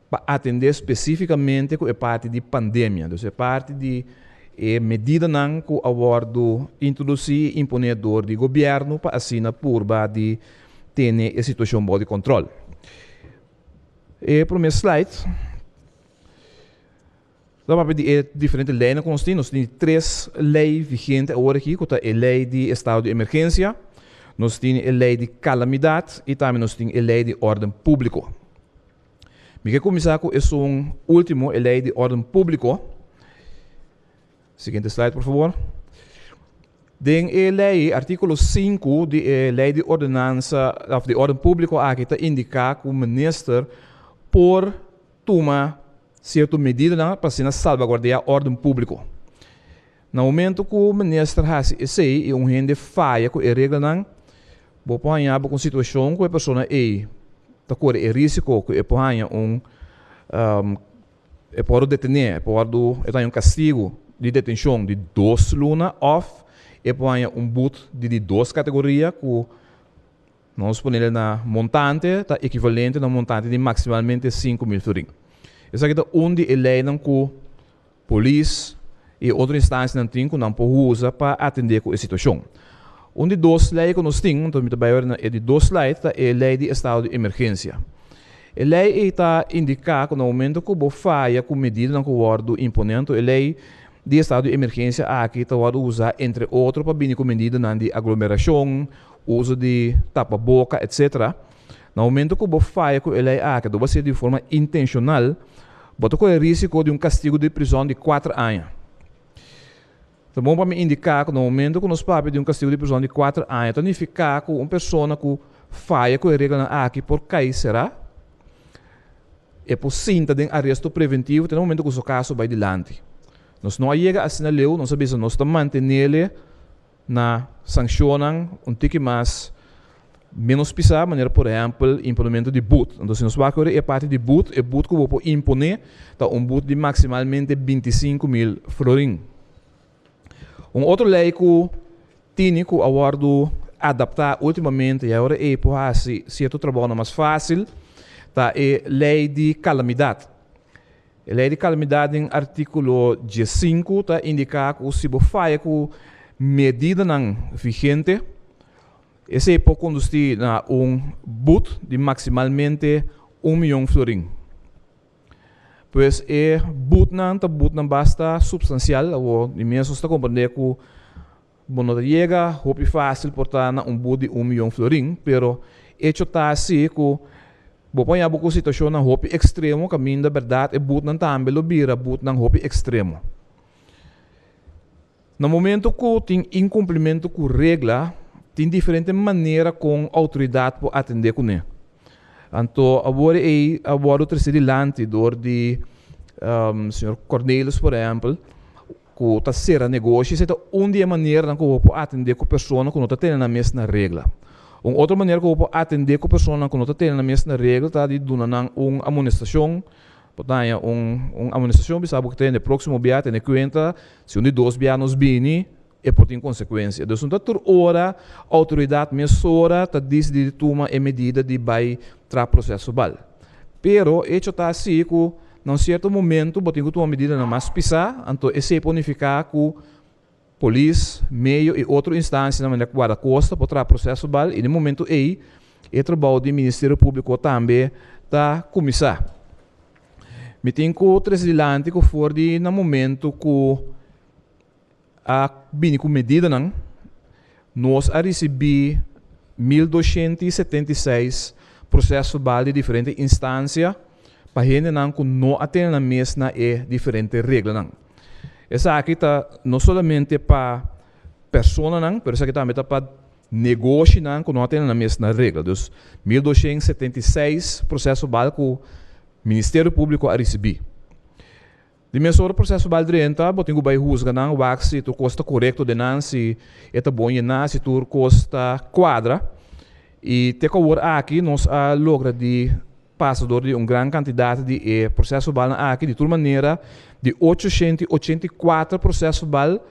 para atender especificamente com a parte de pandemia, então é parte de medida não que o abordo introduzir imponedor de governo para assim na purba de ter a situação boa de controle. E para o meu slide, dá para pedir diferentes leis que nós temos 3 leis vigentes agora aqui, que é a lei de estado de emergência, nós temos a lei de calamidade e também nós temos a lei de ordem público. Me quero começar com esse último, a lei de ordem público. Seguinte slide, por favor. Den a lei, artículo 5 da lei de ordenança, de ordem público, aqui está indicar que o ministro por tomar certa medida para salvaguardar a ordem pública. No momento que o ministro faz isso e gente falha com a regra, vou apanhar com a situação que a pessoa está com o risco que apanha pode detener, pode ter castigo de detenção de 2 lunas ou apanha boot de 2 categorias que nós ponemos na montante, está equivalente a montante de maximalmente 5.000 florins. Essa aqui é onde a lei não que polícia e outra instância não tem que não pode usar para atender com a situação. Onde 2 leis que nós temos, então é de 2 leis, é a lei de estado de emergência. A lei está indicar que no momento que você falha com medida não que o imponente, a lei de estado de emergência aqui está usar entre outros para vir com medida de aglomeração, uso de tapa-boca, etc. No momento que você falha com a lei que deve ser de forma intencional, você corre o risco de castigo de prisão de 4 anos. Então, bom para me indicar que no momento que nós falamos de castigo de prisão de 4 anos, significa que uma pessoa que falha com a regra aqui por cair será é por cinta de arresto preventivo, até no momento que o seu caso vai adiante. Nós não chega a sinaleu, nós sabemos que nós estamos mantendo na sancionam tique mais menos pisar, maneira por exemplo, implemento de boot. Então, se nós vamos ver a parte de boot, que eu vou imponer tá boot de maximalmente 25.000 florins. Outra lei que tem que o adaptar ultimamente e agora é por certo trabalho mais fácil, tá a lei de calamidade. A lei de calamidade em artículo 15 tá indicar que se você faz com medida não vigente, esse pode conduzir a boot de maximalmente 1 milhão de florins. Pois boot não basta substancial, ou mesmo está compreender que não chega, é fácil portar boot de 1 milhão de florins, pero hecho está assim que Bom, há uma situação na hopi extremo, caminho da verdade, é but não também lobira, but não hopi extremo. No momento que tem incumprimento com regra, tem diferente maneira com a autoridade para atender com ele. Então, agora o terceiro lante de senhor Cornelius, por exemplo, que está sendo negócio, é dia maneira que eu vou atender com a pessoa que não está tendo a mesma regra. Uma outra maneira que eu vou atender com a pessoa que não está tendo a mesma regra está de dar uma amonestação. Portanto, uma amonestação, sabe que tem no próximo dia, tem conta, se de 2 dias nos bini, é por ter consequência. Então, toda hora, a autoridade mesora está decidindo tomar a medida de vai tra processo bal. Pero, isso está assim que, num certo momento, botem que tomar medida na mais pisar, então, esse ponificar que polícia, meio e outra instância na guarda-costa para tra processo bal, e no momento aí, o trabalho do Ministério Público também está começar. Me tenho que trazer que for de no momento que a bini com medida nós a recebi 1.276 processos de diferentes instâncias para gente que não atende a mesma e diferentes regras. Essa aqui está não somente para pessoas, mas essa aqui também está para negócio que não atende a mesma regra. Então, 1.276 processos que o Ministério Público a receber. De mesmo o processo baldrenta, botinho vai rusga não, se tu costa correto de não, se é bom não, se tu costa quadra. E te que aqui nós a logra de passador de grande quantidade de processo bal aqui de toda maneira de 884 processos bal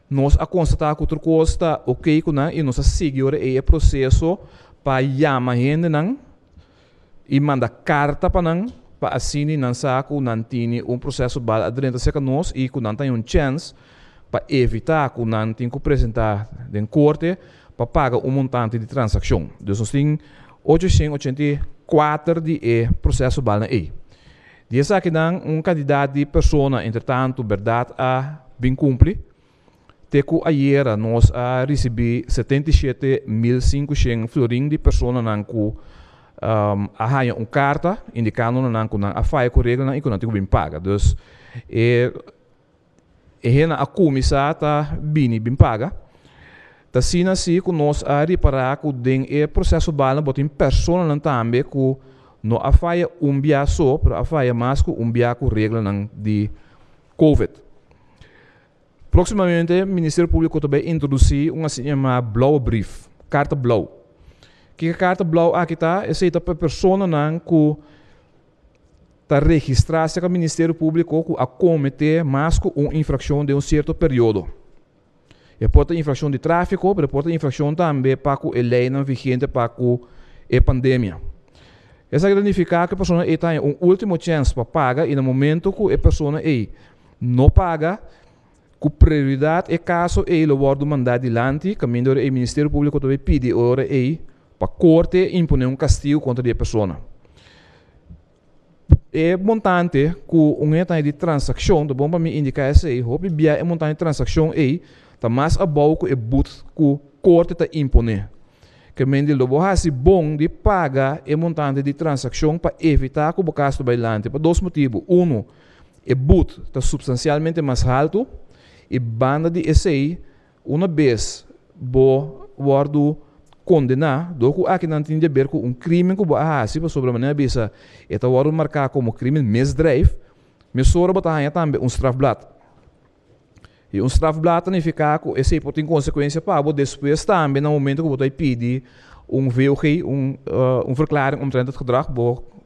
nós a constatar que tu costa ok com e nós a seguir o processo para chamar gente não e manda carta para não para assim não saco não tem processo bal adrenta seca nós e que não tem chance para evitar que não tem que apresentar em corte para pagar montante de transação. Então nós tem 884 de processo bal na e. E essa aqui não candidato de pessoa entretanto verdade a bem cumpre. Teco ayer nós a recebi 77.500 florim de pessoa não que a carta indicando que a faia com regra e que não tem bem paga. Então, a comissão está bem paga. Tá sendo assim que nós a reparar que o processo bala botem pessoa também que não a faia dia só, mas a faia mais que dia com regra de COVID. Proximamente, o Ministério Público também introduzir uma chamada Blauwe Brief, carta blauw. Que a carta blauw aqui está, é feita para pessoa que está registrada com o Ministério Público que a cometer mais que uma infração de certo período. E pode ter infração de tráfico, mas pode ter infração também para a lei não vigente para a pandemia. Essa significa que a pessoa tem última chance para pagar e no momento que a pessoa não paga, com prioridade é caso ele vai mandar adiante, caminho do Ministério Público também pede ora para a corte imponer um castigo contra a pessoa. É montante que um de transação, tá bom para me indicar esse aí, houve bia é montante de transação tá mais abaixo que é but que a corte tá imponer. Que mende lobo hasi bom de pagar é montante de transação para evitar que o caso bailante por dois motivos. É but tá substancialmente mais alto e banda de esse uma vez bo guardo condenar do que aqui não tem de ver com crime que se para sobre a maneira bisa é tá guardo marcar como crime misdrijf mesora botar também strafblad. E strafblad significa que esse pode ter consequência para depois também no momento que você pede VOG, verklaring omtrent het gedrag,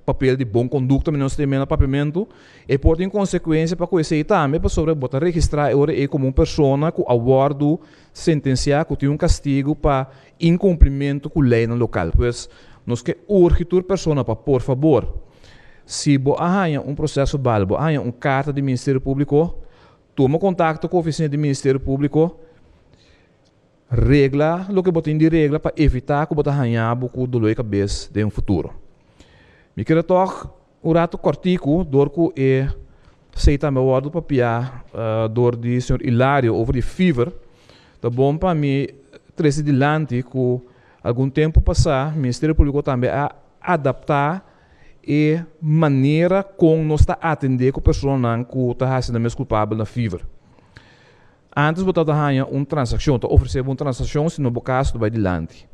papel de bom conduta, mas não se tem papamento, e pode ter consequência para que esse também para sobre botar registrar como uma pessoa que aguardo sentenciar que tem castigo para incumprimento com lei no local. Pois nós que urge toda pessoa para por favor, se você arranha processo balbo, arranha carta do Ministério Público, toma contato com a oficina do Ministério Público, regla o que botem de regra para evitar que você arranha com dor de cabeça de futuro. Me quero tocar o rato cortico, dor que é seita meu ordem para piar, dor de senhor Hilário over de fever, tá bom para mim trazer adiante que algum tempo passar, o Ministério Público também a adaptar e maneira como nós está atender com a pessoa que está sendo mais culpável na fever. Antes de ganhar uma transação, oferecer uma transação, se no caso vai adiante.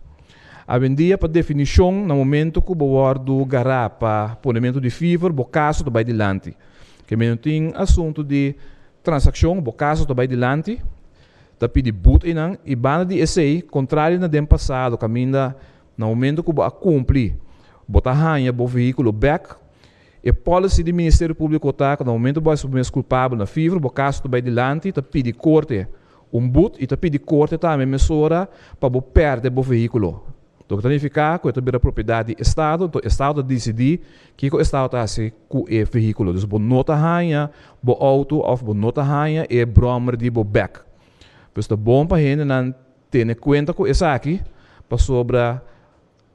A vendia para definição, no momento que o bordo gará para ponimento de fever, o caso vai adiante. Que mesmo tem assunto de transação, o caso vai adiante, tá pedi boot inang e banda de essay, contrário na dem passado, caminha no momento que o cumprir, botar hanha o veículo back, e policy do Ministério Público tá, no momento que o mais culpável na fever, o caso vai adiante, tá pedi corte boot e tá pedi corte também mesura para perder o veículo. Então, significa que é a propriedade do Estado, então o Estado decide que o Estado está assim com o veículo. Então, não está hanha, o auto, ou não está hanha, e bromer de back. Pues é bom para a gente não ter conta com isso aqui, para sobre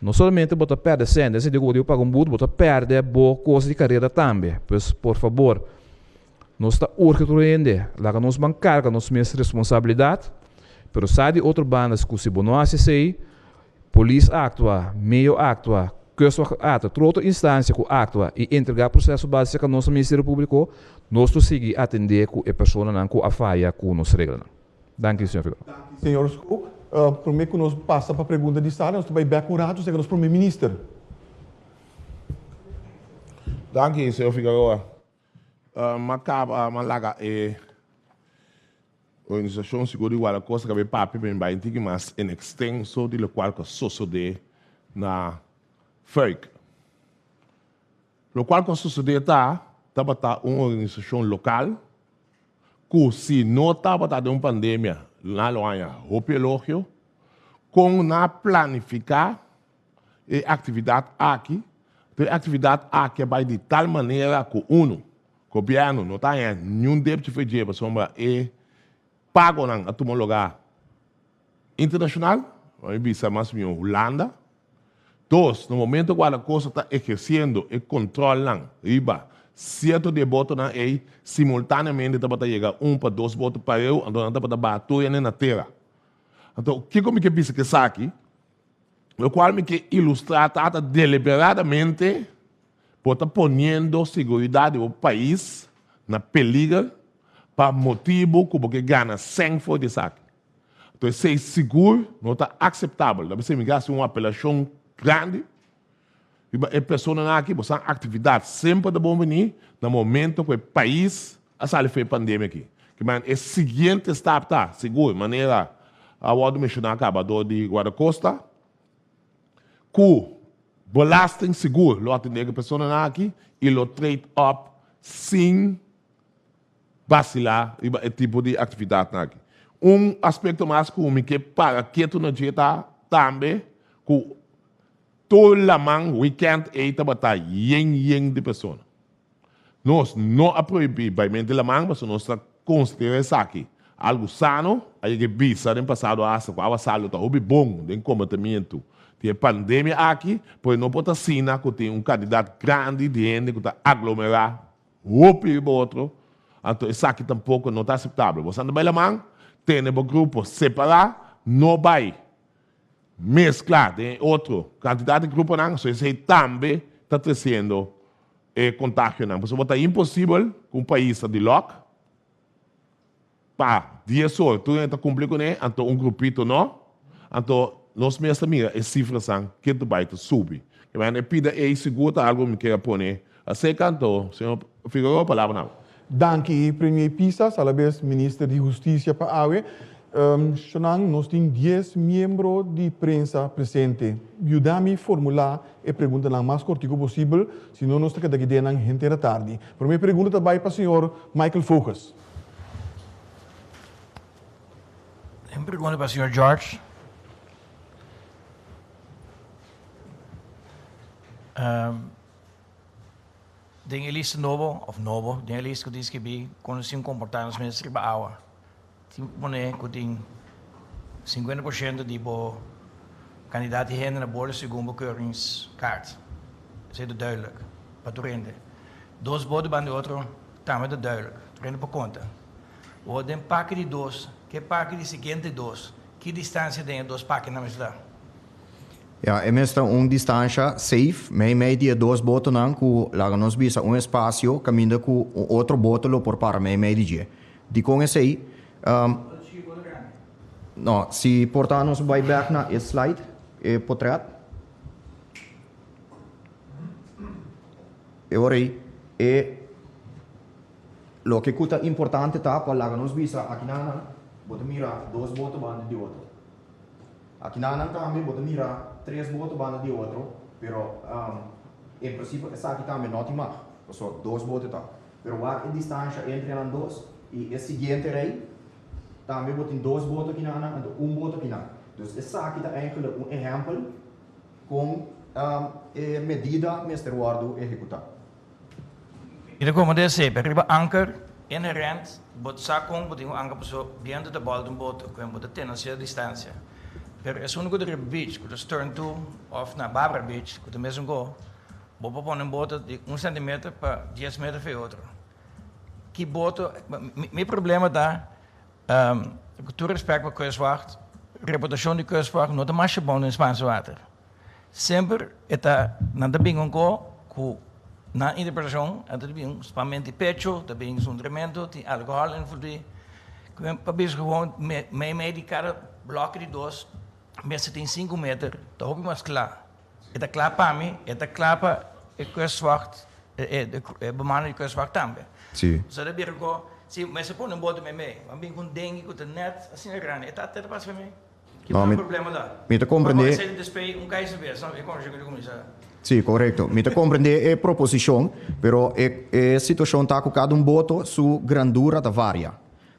não somente botar perder senda, se digo eu pago boot, botar perder boa coisa de carreira também. Pues por favor, nós está urgente, lá que nós bancar, nós mesma responsabilidade, pero sai de outras bandas que se não sei, polícia atua, meio atua, coisa atua, outra instância que atua e entregar processo básico ao nosso Ministério Público, nós conseguimos atender com a pessoa que a falha com nos regras. Danke, senhor Figueroa. Senhor, prometo que nós passa para a pergunta de Sara, nós também bem curado, chega nos primeiro-ministro. Danke, senhor Figueroa. Malaga é organização segura igual a coisa que vai papi bem bem tiki mas em extenso de lo qual que sucede na FERC. Lo qual que sucede tá uma organização local que se não estava de uma pandemia na loja hopiológico com na planificar a atividade aqui vai de tal maneira que o governo não tem nenhum débito feito para sombra e pago a tomar lugar internacional, visa mais em Holanda. Dois, no momento que a coisa está exercendo e controlando, certo de voto na aí simultaneamente está chegar para 2 votos para eu, então está para bater na terra. Então, o que me pensa que está aqui, o qual me que ilustrar deliberadamente por estar ponendo a segurança do país na perigo para motivo que ganha sem for de saque. Então, ser seguro não está aceitável. Deve ser uma apelação grande. E a pessoa aqui, você tem atividade sempre de bom venir no momento que o país a fez pandemia aqui. Que é o seguinte step tá, seguro, maneira a ordem mencionar acabador de Guarda-Costa, que belasting seguro, lo atender a pessoa aqui e lo trade up sem vacilar o tipo de atividade aqui. Aspecto mais que para que tu não dieta também que toda a mão weekend eita batar yen de pessoa. Nós não proibimos bem a mão, mas nós consideramos isso aqui algo sano, aí que visa no passado a saúde está bom de comportamento. Tem pandemia aqui, pois não pode assinar que tem candidato grande de gente que está aglomerar, outro. Então, isso aqui tampouco não está aceitável. Você não vai a mão, tem um grupo separado, não vai mesclar de outro quantidade de grupo, não, isso também está crescendo e contagiando. Por isso, é impossível que um país de lock, para 10 horas, tu está cumprindo com ele, então grupito não, então nós mesmos amigos, as cifras são que tu vai subir. E vai pedir aí seguro algo que quer pôr. Assim canto, senhor Figueroa, palavra não. Danke, Premier Pisa, salabes Ministro de Justiça para AWE. Nós temos 10 membros de prensa presentes. Ajuda-me a formular a pergunta o mais curta possível, senão nós temos que dar gente da tarde. A primeira pergunta vai para o senhor Michael Focus. Uma pergunta para o senhor George. Den eliste novo, den eliste que diz que bi, quando se comportar nos meses de água, tem que tem 50% de candidaten hen naar boord segundo bekeuringskaart. Dat is duidelijk. Wat doorheen. Dos boden van de outro, também é duidelijk. Doorheen por conta. O den pakken die dos, que pakken die seguinte dos, que distância tem dos pakken na mesma. Ja, e mesta distância safe, meio dia 2 botos não, que lá nós bisa espaço, caminho com outro boto lo por para meio dia. De com esse aí, não, se portar nós vai back na slide, portrait. E ora aí, lo que é importante tá para lá nós bisa aqui na, bota mira 2 botos banda de outro. Aqui na também bota mira 3 botos banda de outro, pero em princípio essa aqui também não tem mais, só 2 botos tá. Pero a distância entre as duas e o seguinte rei também botem 2 botos aqui na, e boto aqui na. Então essa aqui é eigenlijk exemplo com medida Mr. Wardo executar. E como disse, per anker inherent, bot sakong bot yung anker so diante da bal de boot, com bot ter a distância. Per é único de beach, com stern to of na Barbara Beach, com o mesmo go, bobo pon boot de 1 centimeter para 10 meter para outro. Que boto, meu problema dá, com todo respeito para kustwacht, reputação de kustwacht não é mais bom no Spaanse water. Sempre está na da bingon com na interpretação, é também spamento de pecho, também um tremendo de alcohol em fundo. Para ver gewoon meio de cada bloco de 2, mas tem 5 metros, tá houve mais claro. É claro para mim, é claro para o kustwacht, é bemano de kustwacht também. Sim. Zo dat weer go, zie, maar ze ponen boten met mij. Want ben ik denk ik het net, als je er aan, het dat pas voor mij. Ik heb een probleem daar. Me te compreender. Maar ze despei keizer weer, snap? Ik kom je kunnen começar. Sim, correto. Me te compreender a proposição, pero a situação está com cada boto, sua grandura tá varia.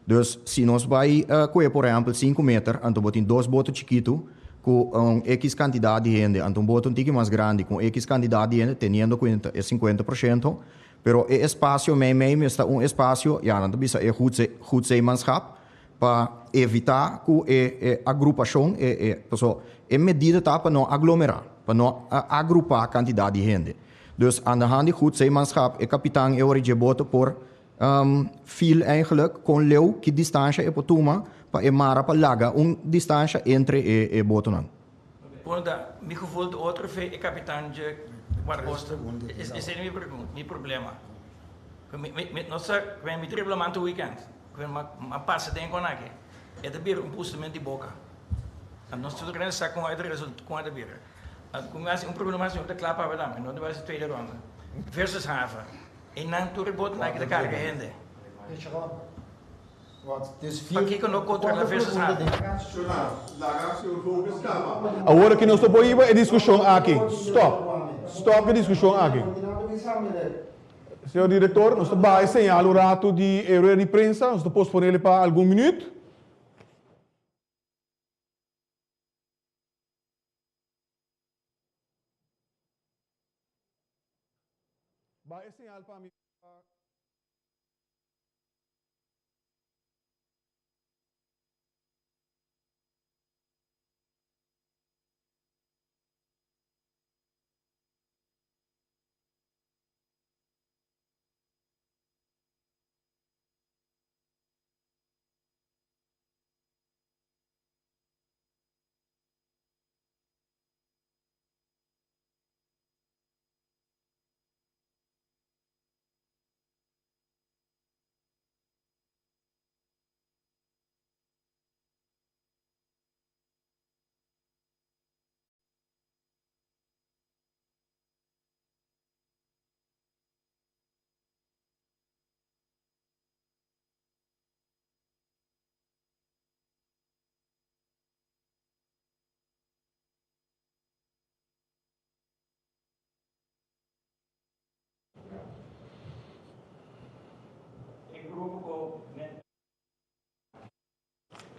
Dus se nós vai por exemplo 5 metros, então botem 2 botos chiquitos com X quantidade de gente, então boto um tique mais grande com X quantidade de gente, tendo 50%. Pero o espaço meio está espaço, ja, não bisa goed zeemanschap para evitar que a agrupação medida tá para não aglomerar, para não agrupar a quantidade de gente. Dus aan de hand die goed zeemanschap, kapitein origine boten por viel eigenlijk con leu que distância é potuma para mara para laga distância entre boten. Ponda, me gevoel de outra vez, kapitein de Guarda-Costa, esse é meu problema. Nossa, quando me triplamento o weekend, quando me passa dentro com aqui, é de beer postamento de boca. Nós tudo querendo sair com a resultado com a de beer. Começa problema assim, de clapa para lá, não vai ser tweede ronde. Versus Hava. E não tudo bot na que de carga rende. Aqui quando eu controlo versus Hava. Agora que nós estamos aí é discussão aqui. Stop a discussão aqui. Senhor diretor, nós estamos assinalando o rato de erro de prensa, nós estamos pospondo ele para algum minuto. Vai assinalando para mim.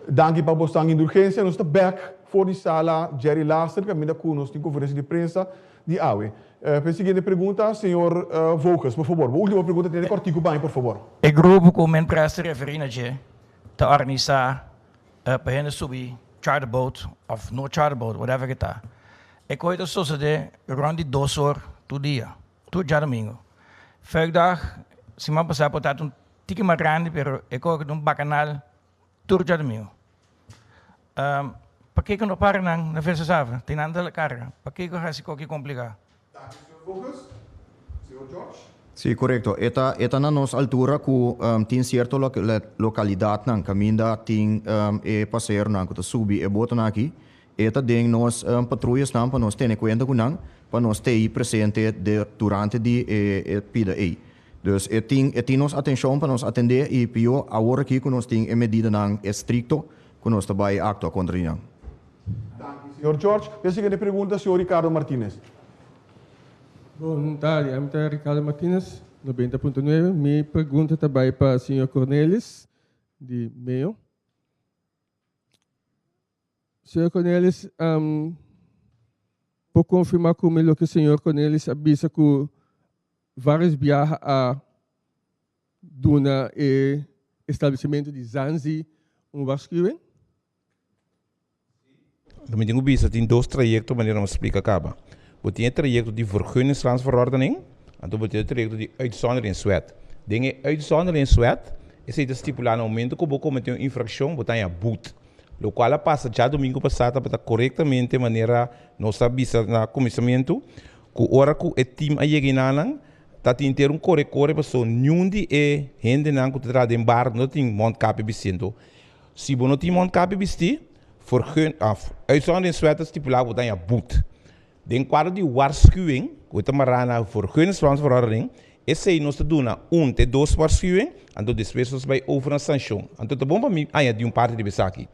Dank je para você em urgência. Nós estamos back voor die sala Jerry Laster, que ainda conosco em conferência de prensa de AUE. Para a seguinte pergunta, senhor Volkers, por favor. A última pergunta tem cortico bem, por favor. O grupo que men presta referir te organizar para hen subir charter boat of no charter boat, whatever que tá. Ik hoor dat zo de rond die 2 horas todo dia, todo dia domingo. Vrijdag, se me passar por um tique mais grande, pero ik hoor que bacanal todo dia domingo. para que não para na versava? Tem nada de carga. Para que se qualquer complicar? Senhor George? Sí, correcto. Esta na nos altura ku tin cierto localidad nang kaminda tin passeer nang ku subi e boto aqui. Eta ding nos patrulhas nang pa nos tene cuenta ku nang pa nos tei presente durante di pida e. Dus etin nos atenção para nos atender e pior agora aqui ku nos tin medida nang estricto ku nos tabai acto contra nang. Senhor George, a seguinte pergunta, senhor Ricardo Martinez. Boa tarde, eu sou Ricardo Martínez, 90.9. Minha pergunta também para o senhor Cornelis, de Meio. Senhor Cornelis, por confirmar comigo que o senhor Cornelis avisa que vários viagens a Duna e estabelecimento de Zanzi, waarschuwing? We moeten bezig zijn 2 trajecten wanneer we spreken acaba. We hebben een traject die vergunningstransverordening en dan hebben we een traject die uitzonderingswet. Dingen uitzonderingswet is het stipulado no momento que você cometeu uma infração, você tem a boete. O qual passa já domingo passado para corretamente maneira nossa visa na comissamento, que hora que o time a chegar tá ter um corre pessoa nenhum de gente não que tra de bar não tem mont cap bicento. Se você não tem mont cap bisti, uitzonderingswet stipulado você tem a boete. Den quadro de waarschuwing, we te marana vergunningstransverordening, is zij nos te doen na 1 te 2 waarschuwing, en tot después bij over een sanction. En tot de bomba mi de parte de besaki.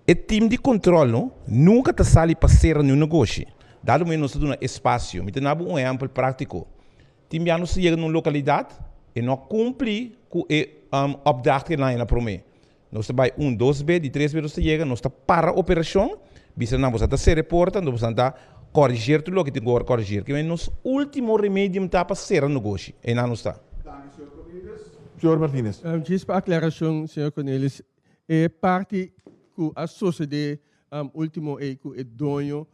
Het team de controle nunca te sali passeren no negócio. Dado me nos te doen espaço, me te nabu um exemplo prático. Team já nos chega numa localidade e não cumpre com o opdracht que lá na promê. Nos te bij 1, 2 b, die 3 b nos te chega, nos te para operação, bisa na você se reporta, nos você corrigir tudo o que tem que corrigir. Que é nosso último remédio para passar o negócio. E não está. Senhor Martínez. Just para aclaração, senhor Cornelis, parte que a sociedade último é que é dono,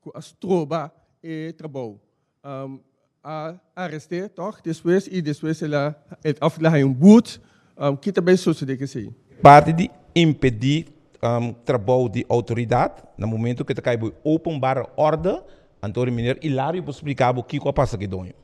que a troba é trabalho. Arreste, toch? Depois ela aflaai boete, que também sociedade que sei. Parte de impedir trabalho de autoridade, no momento que está caindo openbare orde, então o ministro Hilário pode explicar o que passa aqui dentro.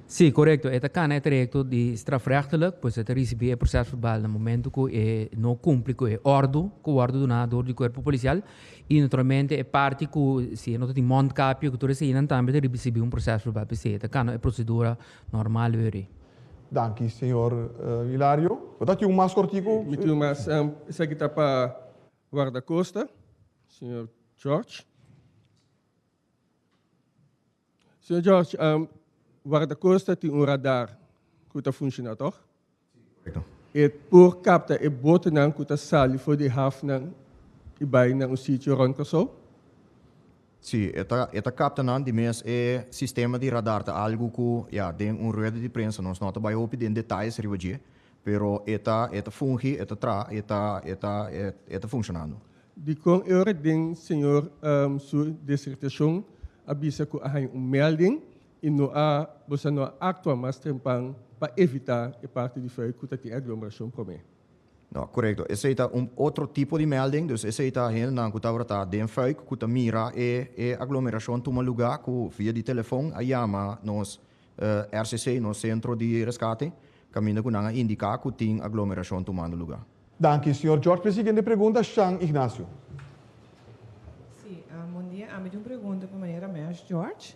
Sim, correto. Het kan het trajecto de strafrechtelijk, pues het recibe el proceso verbal no momento que não cumpre com a ordem donada do corpo policial e naturalmente é parte que se não tem mondcapio que todos aí também receber processo verbal, pues het kan é procedura normal weer. Dank u, senhor Hilário. Wat had u mais cortico? Met u mas, isso aqui está para guarda-costa, senhor George. Senhor George, guarda-costa tem radar que está funcionando, toch? Correto. E por capta e bote não que está sali voor de hafnan e vai na sítio roncaso? Sim, esta capta não de mês é sistema de radar, tá algo que tem rede de prensa, nós não vai ouvir em detalhes ribadia, pero eta fungi, eta funcionando. De com eu den senhor sua dissertação avisa que há melding e não há você não atua mais tempang para evitar a parte de feio que tem aglomeração para mim. Não, correto. Esse é outro tipo de melding, dus esse é hen na kutawrata den fuik kuta mira aglomeração toma lugar ku via de telefone a chama nos RCC no centro de resgate caminho ku nanga indicar ku tin aglomeração tomando lugar. Dank u, senhor George. Presidente, pergunta Sean Ignacio. Sim, bom dia. A minha pergunta para a maneira mais George.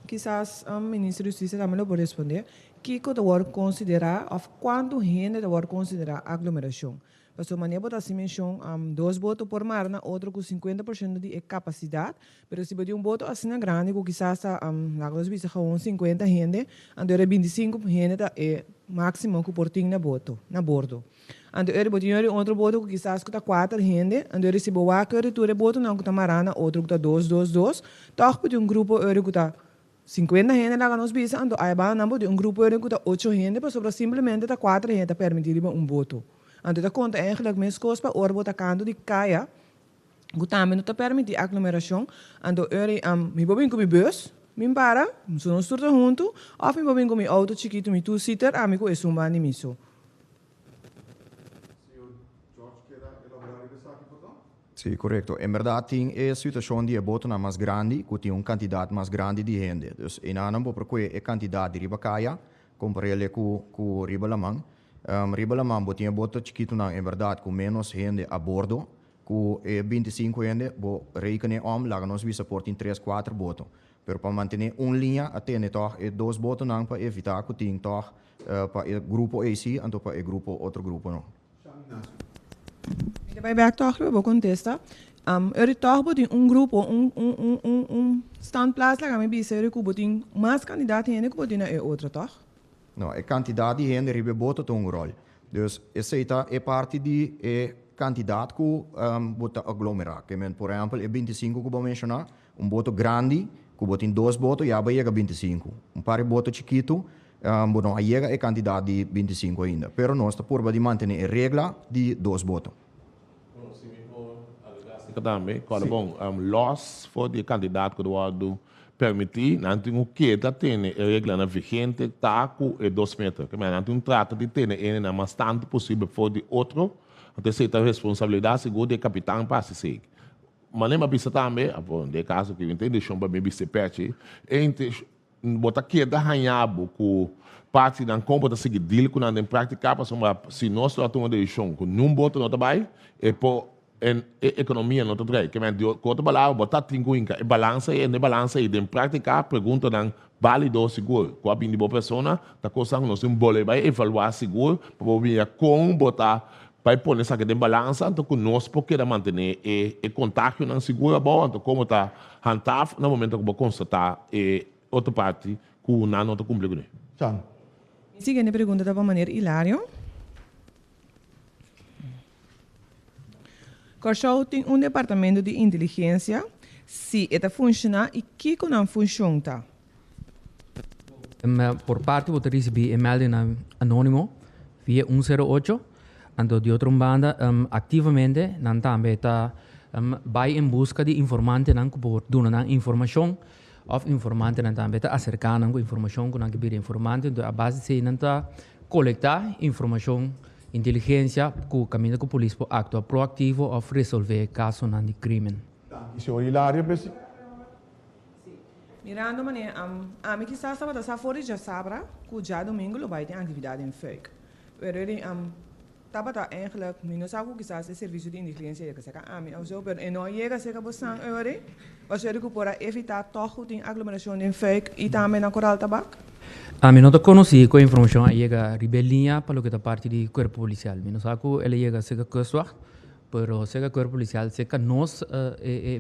Quizás o ministro da Justiça também não pode responder. Que deve considerar, ou quanto gente deve considerar aglomeração? Para sua maneira, pode assim mencionar 2 votos por marna, outro com 50% de capacidade, mas se você voto assim grande, que quizás na vista com 50 gente, então 25 gente é máximo que por ter na bordo. Então ele outro voto que quizás que 4 gente, então se boa que ele voto não que marana, outro que 2, toch pode grupo que 50 gente lá nos bisa, então aí vai um grupo que 8 gente, para sobre simplesmente 4 gente permitir voto. Então, da conta eigenlijk mais coisas para o orbo canto de caia, que também não permite aglomeração. Então, me vou com minha bus, me para, se não estou junto, ou me vou com minha auto chiquito, me two-seater, amigo é sumba nem miso. Sí, correcto. En verdad, tiene a situación de voto más grande, que tiene un candidato más grande de gente. Entonces, en anam, porque el candidato de Ribacaya, compararle con Ribalamang, Ribalamang tiene voto chiquito, en verdad, con menos gente a bordo, con 25 gente, rekenen la nos visa por 3-4 votos. Pero para mantener una línea, tiene toch 2 votos para evitar que tiene toch para el grupo AC y para el grupo otro grupo no. Bij back toch we contesta. Toch wordt grupo, standplaats laga me bisa er kubotin mais candidatos en kubotina é outra toch? No, el candidato de gente ribe voto tem rol. Dus essa é parte de candidato que vota aglomerar. Que por exemplo, é 25 que vou mencionar, voto grande, que botin 2 votos, já vai chegar 25. Par de voto chiquito, não chega é candidato de 25 ainda. Pero nós está por de manter a regra de 2 votos. Também, quando bom, loss for de candidato que do permitir, não tem o que tá tendo a regra na vigente tá com 2 metros, que não tem trata de ter ele mais tanto possível for de outro, então se a responsabilidade segura de capitão para se seguir. Mas nem bisa também, de caso que entende deixou para me bisa perto, entre botar que da ranhabo com parte da compra da seguir deal com andem praticar para se nós lá tomamos deixou com não bota no trabalho e por economia no trabalho que men de outra palavra botar tingo em balança e balança e dem praticar pergunta dan válido seguro com a bem de boa pessoa tá coisa nós um bole vai evaluar seguro para ver como botar para pôr nessa que tem balança então conosco porque da manter e contágio não segura bom então como tá handhaaf no momento que vou constatar outra parte que não não tá cumprindo. Tchau. Seguinte pergunta da maneira Hilário. Corchou tem departamento de inteligência, se está funciona e que não funciona. Por parte vou receber e-mail anônimo via 108, então de outra banda ativamente não também está vai em busca de informante não por dar informação of informante não também está acercando com informação com que bir informante então a base se não está coletar informação inteligência que o caminho que a polícia atua proativo ou resolver caso de crime. Senhor Hilário, mirando maneira, a mim quizás estava dessa fora já sabe que já domingo lo vai ter atividade em fake. Pero ele estava eigenlijk minus algo quizás o serviço de inteligência que seca a mim, ou seja, pero não chega seca bosan eure, ou seja, que para evitar toch tem aglomeração em fake e também na coral tabaco. A mim não conheci com a informação chega rebelião para o que da parte do corpo policial. Mim não sabe que ele chega seca coisa, pero seca corpo policial seca nós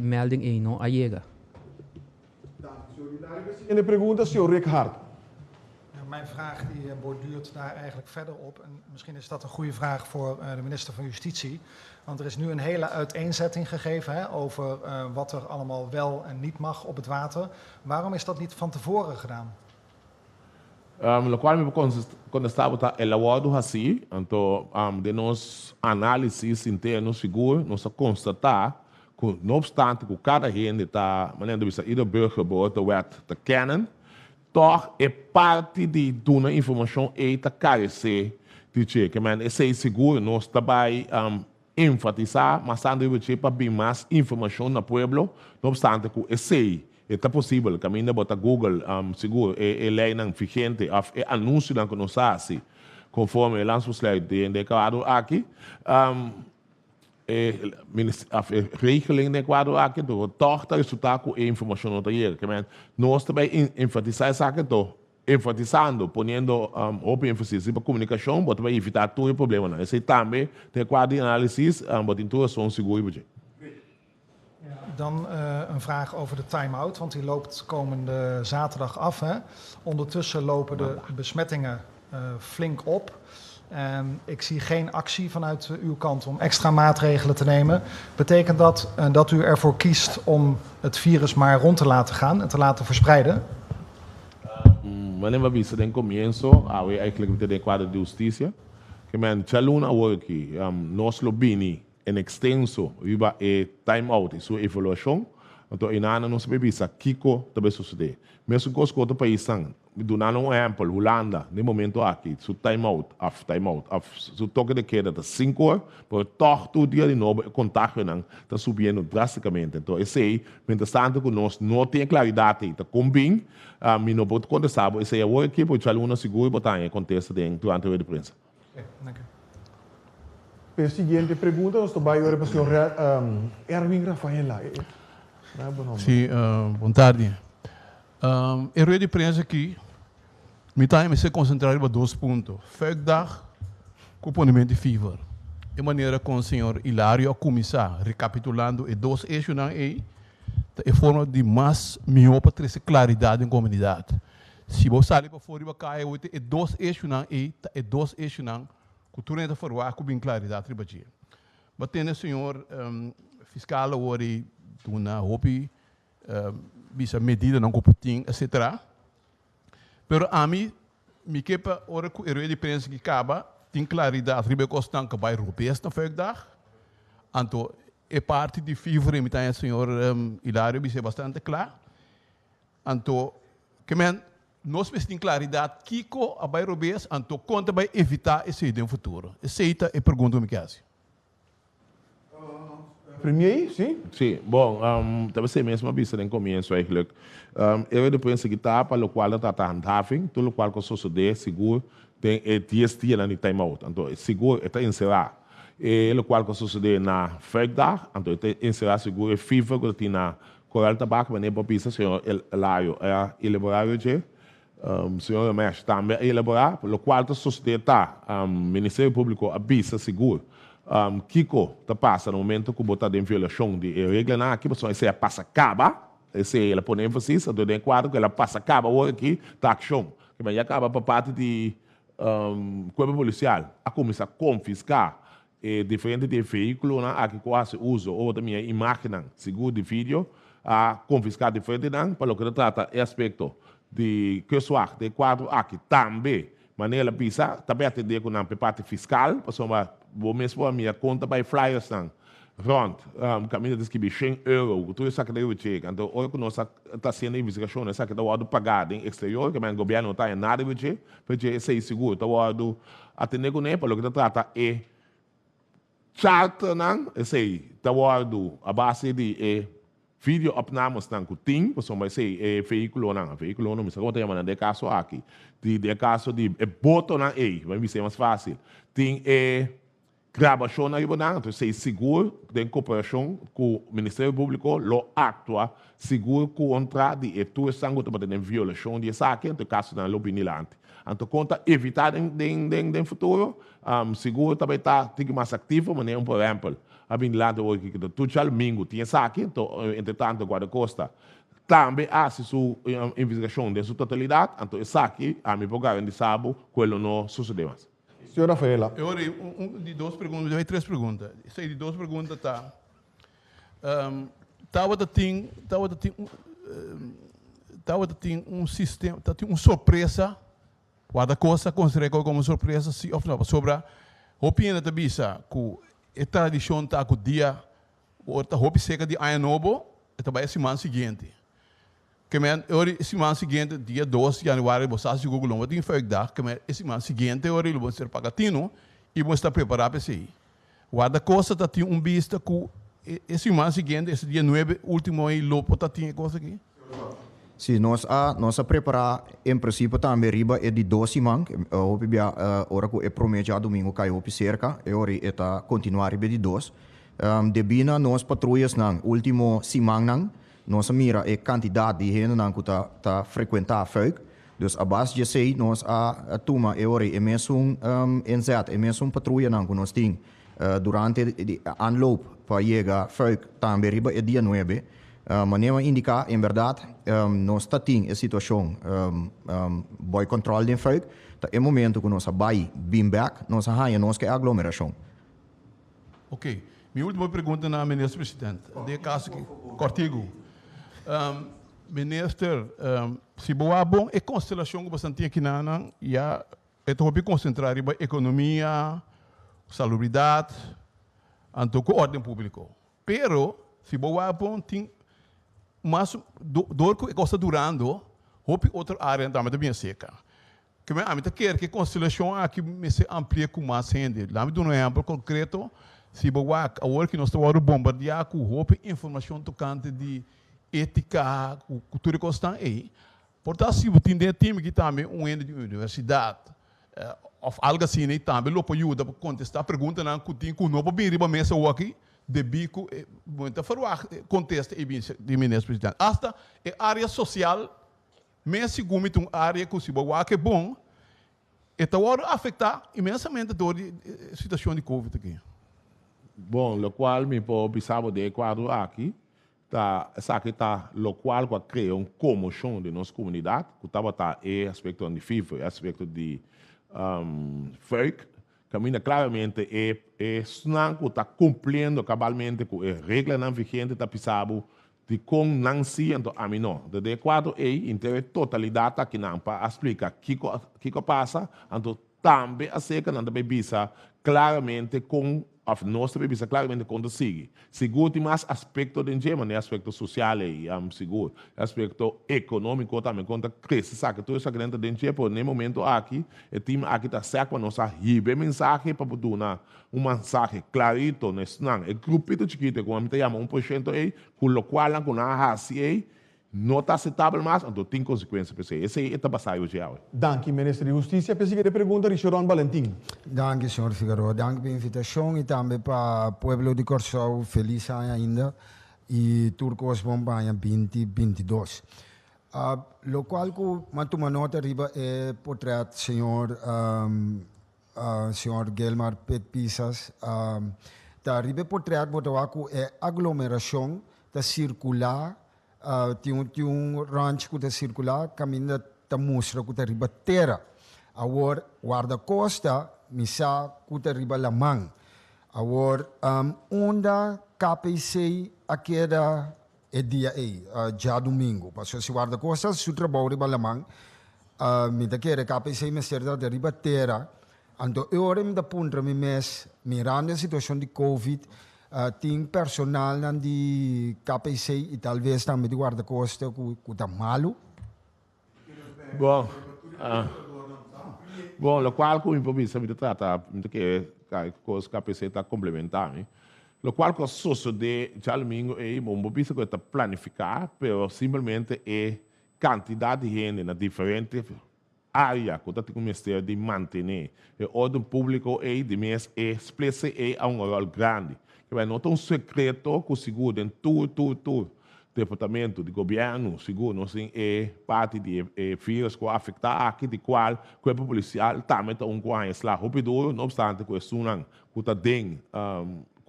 melding e não chega. En de pergunta, senhor Rick Hart. Mijn vraag die borduurt daar eigenlijk verder op. En misschien is dat een goede vraag voor de minister van Justitie. Want er is nu een hele uiteenzetting gegeven over wat er allemaal wel en niet mag op het water. Waarom is dat niet van tevoren gedaan? Lo qual me contestava tá elaborado assim, então de nos análises internos seguro, nós constatar que não obstante que cada gente está, manendo vista ieder burger behoort de wet te kennen, toch é parte de uma informação e te carecer de que men é seguro nós também enfatizar, mas também de para bem mais informação no pueblo, não obstante que é possível, caminho bota Google seguro é lei não vigente, é anúncio não que nós faz, conforme o lançamento de declarado aqui, regeling de quadro aqui, do torta resultar com a informação não tem que nós também enfatizar essa questão, enfatizando, ponendo open emphasis para comunicação, para evitar todo o problema. Não, esse também tem quadro de análise, para intuição seguro. Dan een vraag over de time-out, want die loopt komende zaterdag af. Hè? Ondertussen lopen de besmettingen flink op. Ik zie geen actie vanuit uw kant om extra maatregelen te nemen. Betekent dat dat u ervoor kiest om het virus maar rond te laten gaan en te laten verspreiden? Wanneer we wisten in comienzo, we eigenlijk met de quadro de justicia, que men chaluna worki, nos lobini en extenso, viva time-out, sua evaluação, então inana nos bebisa kiko também sucede. Mesmo que os outros países do não um exemplo, Holanda, no momento aqui, su time out, su toque de queda de 5 horas, por todo dia de novo, o contágio não está subindo drasticamente. Então, esse aí, mientras tanto, que nós não temos claridade, está combinando, e não pode contestar, esse é o equipe, o aluno seguro, botar em contexto durante a rede de prensa. A seguinte pergunta, nós vamos agora para o senhor Erwin Rafaela. Sim, boa tarde. A rede de prensa aqui, me está se concentrar em 2 pontos. Vrijdag, componente de fever. De maneira com o senhor Hilário a começar, recapitulando os 2 eixos aí, de forma de mais melhor para trazer claridade em comunidade. Se você sair para fora e cair, os 2 eixos aí, os 2 eixos que tu não está com bem claridade para ti. Mas tem o senhor fiscal hoje do na hopi bisa medida não computing, etc. Pero a mim me quepa ora que a de prensa que acaba tem claridade ribe costan que vai europeus na vrijdag. Anto é parte de fever me tem o senhor Hilário bisa bastante claro. Anto que men nós temos claridade que a vai europeus anto conta vai evitar esse no futuro. Essa é a pergunta que me quer. Premier, sim? Sim, bom, talvez seja mesmo a vista no começo, eigenlijk. Eu depois que está para o qual está handhaving, tudo o qual que sucede, seguro, tem 10 dias na time out. Então, seguro está encerrado. E o qual que sucede na vrijdag, então está encerrado seguro, FIFA que tem na Coral Tabaco, mas nem para pista, senhor Hilário, elaborado de, senhor Mestre também elaborar, o qual que sucede está, Ministério Público avisa seguro. Kiko está passa no momento que botar em violação de regra na aqui, pessoal, esse é passa acaba, esse ela põe ênfase, do de quadro que ela passa acaba o aqui tá ação, que vai acaba para parte de corpo policial, a começar a confiscar diferente de veículo na aqui quase uso ou também imagem seguro de vídeo a confiscar diferente não para o que trata é aspecto de que soar de quadro aqui também maneira pisa também atender com a parte fiscal, pessoal vou mesmo a minha conta para flyers não front caminho de que 100 euros tudo isso que eu chego então hoje que nós está sendo investigação essa que está o pagado em exterior que o governo não está em nada porque esse seguro está o atender com ele para o que trata é charter não esse está a base de vídeo opnames não que tem pessoal vai ser veículo não me sei como tem de caso aqui de caso de boto não vai ser mais fácil tem gravação aí bonang, então sei seguro de cooperação com o Ministério Público lo atua seguro contra de tu sangue para ter violação de saque então caso na lobinilante então conta evitar em futuro seguro também tá tem que mais ativo mas por exemplo a binilante hoje que tu já domingo tinha saque então entretanto guarda-costa também há sua investigação de sua totalidade então esse saque a me pagar de sábado quello não sucedeu mais. Senhor Rafaela. Eu orei de 2 perguntas, eu 3 perguntas. Isso aí de 2 perguntas tá. Tem um sistema, tem uma surpresa. Cada coisa considerada como surpresa, se ou não, sobre a opinião da bisa, que a tradição tá com o dia, ou a roupa seca de ano novo, também é semana seguinte. Que men semana seguinte, dia 2 de janeiro, você acha que o Google não tem vrijdag, que men semana seguinte, ele vai ser pagatino e vai estar preparado para isso. Cada coisa está tem vista que semana seguinte, esse dia 9, último aí, lopo está tem coisa aqui. Sim, nós a preparar em princípio também riba é de 2 semanas, hoje bia ora que é promete a domingo cai hoje cerca, e ora está continuar riba de 2. Debina nós patrulhas na último semana nós mira a quantidade de gente que está frequentar funk, dus a base de sei nós a turma é ora é mesmo inzet, é mesmo patrulha que nós tem durante a anloop para chegar funk também riba é dia 9. Maneira indicar, em verdade, nós temos a situação boy control de funk, é o momento que nós vai beam back, nós arranha nós que aglomeração. Ok, minha última pergunta na ministro presidente, de caso que cortigo. Minister, se boa bom é constelação que você tem aqui na e a é concentrar em economia, salubridade, então com ordem público. Pero se boa bom tem mas dor que está durando Hopi outra área também seca. Que a gente quer que a conciliação aqui se amplie com mais gente. Lá me dou um exemplo concreto. Se a hora que nós estamos bombardear com roupa, informação tocante de ética, cultura constante aí. Portanto, se você tem time que também ente de universidade, ou algo assim, também lo pode ajudar para contestar a pergunta não que tem que não pode vir para mesa aqui de bico, muito falar contesta de ministro presidente. Hasta a área social, mesmo segundo uma área que se é bom, então vai afetar imensamente a situação de Covid aqui. Bom, lo qual me pode observar de quadro aqui, lo qual cria uma comoção de nossa comunidade, que estava aspecto de FIFA, aspecto de fake, caminha claramente não está cumprindo cabalmente com a regra não vigente da pisabo de com não se então a mim não de quadro em totalidade aqui não para explicar que passa então também a seca não também bisa claramente com a nossa bebida claramente quando sigue. Seguro tem mais aspecto de gema, né? Aspecto social e seguro, aspecto econômico também quando cresce, sabe? Tudo isso grande de gema, no momento aqui, o time aqui está certo para nós receber mensagem para dar mensagem clarito, né? Não, o grupito chiquito, como a gente chama 1% aí, com o qual não há raça aí, não está aceitável mais, então tem consequências para você. Esse é o passagem hoje. Danke, Ministro de Justiça. Pensei que pergunta Richard Valentim. Danke, senhor Figueroa. Danke pela invitação e também para o povo de Corsau, feliz ano ainda, e Turcos Bombanha 2022. Lo qual que toma nota arriba é portrait senhor Gelmar Pet Pisas. Da arriba portrait botawaku é aglomeração da circular. Tinha rancho que está circular, caminho da mostra que está riba terra. Agora, guarda-costa, missa que está riba lamang. Agora, onda KPC aquela é dia aí, já domingo. Porque se guarda-costa, se trabalho riba lamang, me da querer KPC me será de riba terra. Então, eu me da punta me mes, mirando a situação de Covid, tem personal de KPC e talvez também de guarda-costa que está malo. Bom, o qual com improviso me trata que os KPC está complementando. O qual com socio de já domingo é um improviso que está planificar, mas simplesmente é quantidade de gente na diferente área que está começando de manter. O ordem público é de mês expressa é um rol grande. Não é um secreto que o seguro em todo departamento de governo, seguro, não é parte de vírus que afeta aqui, de qual o corpo policial também está conhece lá rápido, não obstante que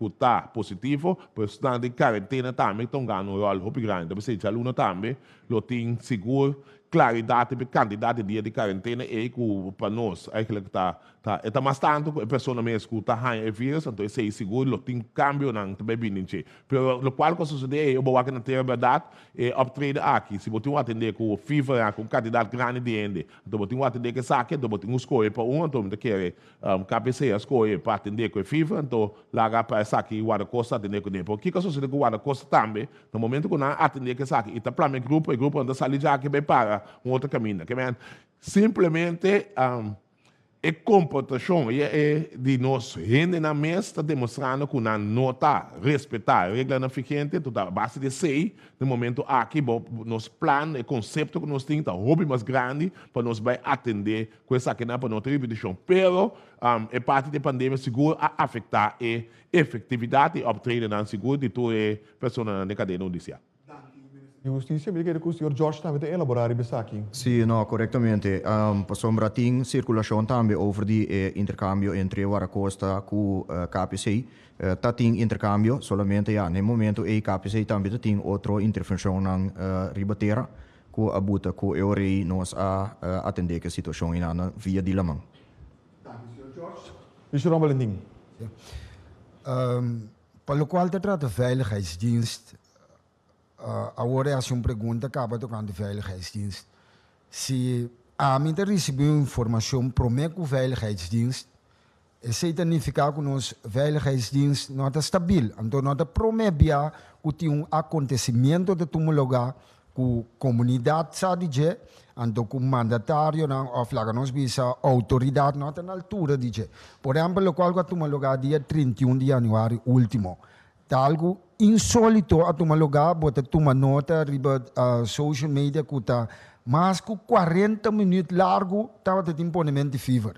está positivo, pois está de quarentena também estão ganhando um rol muito grande. Então, se aluno também, lo tem seguro, claridade de quantidade de dia de quarentena e que para nós eigenlijk está mais tanto a pessoa mesmo que está ganhando vírus, então esse seguro lo tem cambio não também bem nisso. Pero o qual que sucede eu vou aqui na terra verdade é uptrade aqui, se você atender com fever com quantidade grande de gente, então você atender que saque, então você escolhe para então você quer KPC escolhe para atender com fever, então larga para saque o guarda-costa atender com ele. Porque que sucede com o guarda-costa também, no momento que não atender que saque, e está para o grupo anda sair já que bem para outro caminho. Simplesmente a comportação de nós gente na mesa está demonstrando que não está respeitar a regra não vigente, então a base de sei, no momento aqui, nosso plano, o conceito que nós temos, está hobby mais grande para nós vai atender com essa que não para nossa repetição. Pero, a parte da pandemia seguro a afetar a efetividade e obter não seguro de toda a pessoa na cadeia judicial. Justiça, me quer que o senhor George também elaborar isso aqui. Sim, não, corretamente. Passou um ratinho, circulação também over de intercâmbio entre Guaracosta com KPC. Tem intercâmbio, somente no momento a KPC também tem outra intervenção na ribatera, com a buta com eu rei nós a atender a situação na via de Lamang. Richard Valentim. Para o qual se trata de veiligheidsdienst, agora é uma pergunta que acaba tocando de veiligheidsdienst. Se a mim recebeu informação promete que o veiligheidsdienst, isso significa que o nosso veiligheidsdienst não está estável. Então, não está promete que tem acontecimento de um lugar ku comunidade sa DJ, ando ku mandatário não of laga nos bisa autoridade não na altura DJ. Por exemplo, qual que tu lugar dia 31 de janeiro último. Tá algo insólito a tu lugar, bota tu nota riba social media que tá mais que 40 minutos largo, tava te imponimento de fever.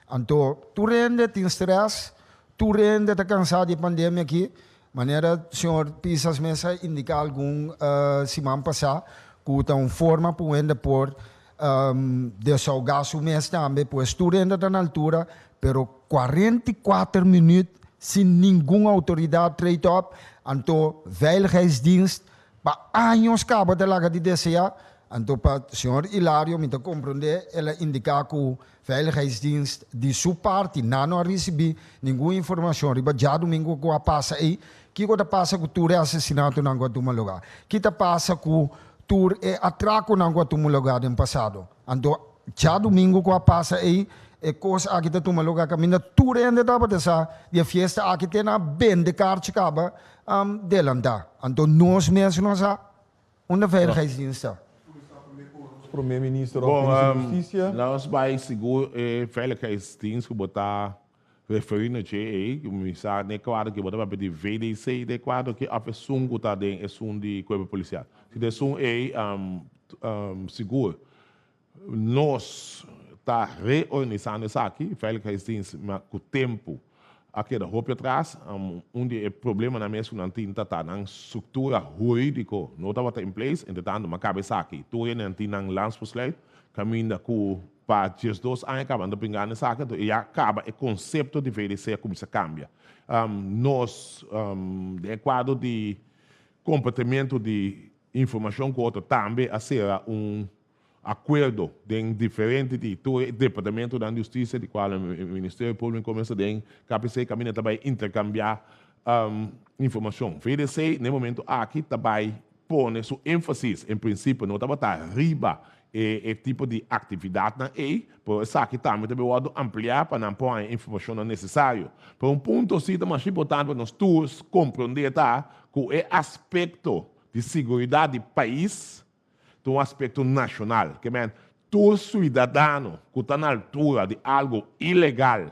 Então, tu rende, tem stress, tu rende, tá cansado de pandemia aqui, maneira, senhor Pisas Mesa indica algum semana passada, que tá uma forma para ainda por desahogar o mês também, pois tu rende tá na altura, pero 44 minutos sem nenhuma autoridade trade up, então, veiligheidsdienst, para anos acaba de laga de DCA, então, para o senhor Hilário, me compreender, ela indica que o veiligheidsdienst de sua parte não recebeu nenhuma informação, riba já domingo que passa aí, que passa com o assassinato na Guatemala lugar, que passa com o atraco na Guatemala lugar no passado, então, já domingo que passa aí, e coisa aqui da tuma lugar caminha tudo ainda dá para essa dia festa aqui tem na bem de carte caba delanda então nós mesmos nós a uma veiligheidsdienst. Primeiro-ministro da Justiça. Nós vai seguro veiligheidsdienst que botar referindo a que o ministério nem quadro que botar para pedir VDC de quadro que a pessoa que está dentro é de corpo policial. Se de som é seguro nós está reorganizando isso aqui, veiligheidsdienst, mas com o tempo, aqui da roupa atrás, onde o problema na mesma não tem na estrutura jurídica, não está em place, entretanto, uma cabeça aqui, tu não tem um landsbesluit, caminha com para os 2 anos, acabando de pingar nessa aqui, e acaba o conceito de VDC como se cambia. Nós, de quadro de comportamento de informação com outro, também a ser acordo de diferente de todo departamento da justiça, de qual o Ministério Público começa a KPC caminha também intercambiar informação. VDC, no momento aqui, também põe seu ênfase, em princípio, não estava riba e tipo de atividade na EI, por isso aqui também pode ampliar para não pôr a informação necessária. Por ponto, sim, mais importante para nós todos compreender que o aspecto de segurança do país tem um aspecto nacional, que todo cidadão que está na altura de algo ilegal,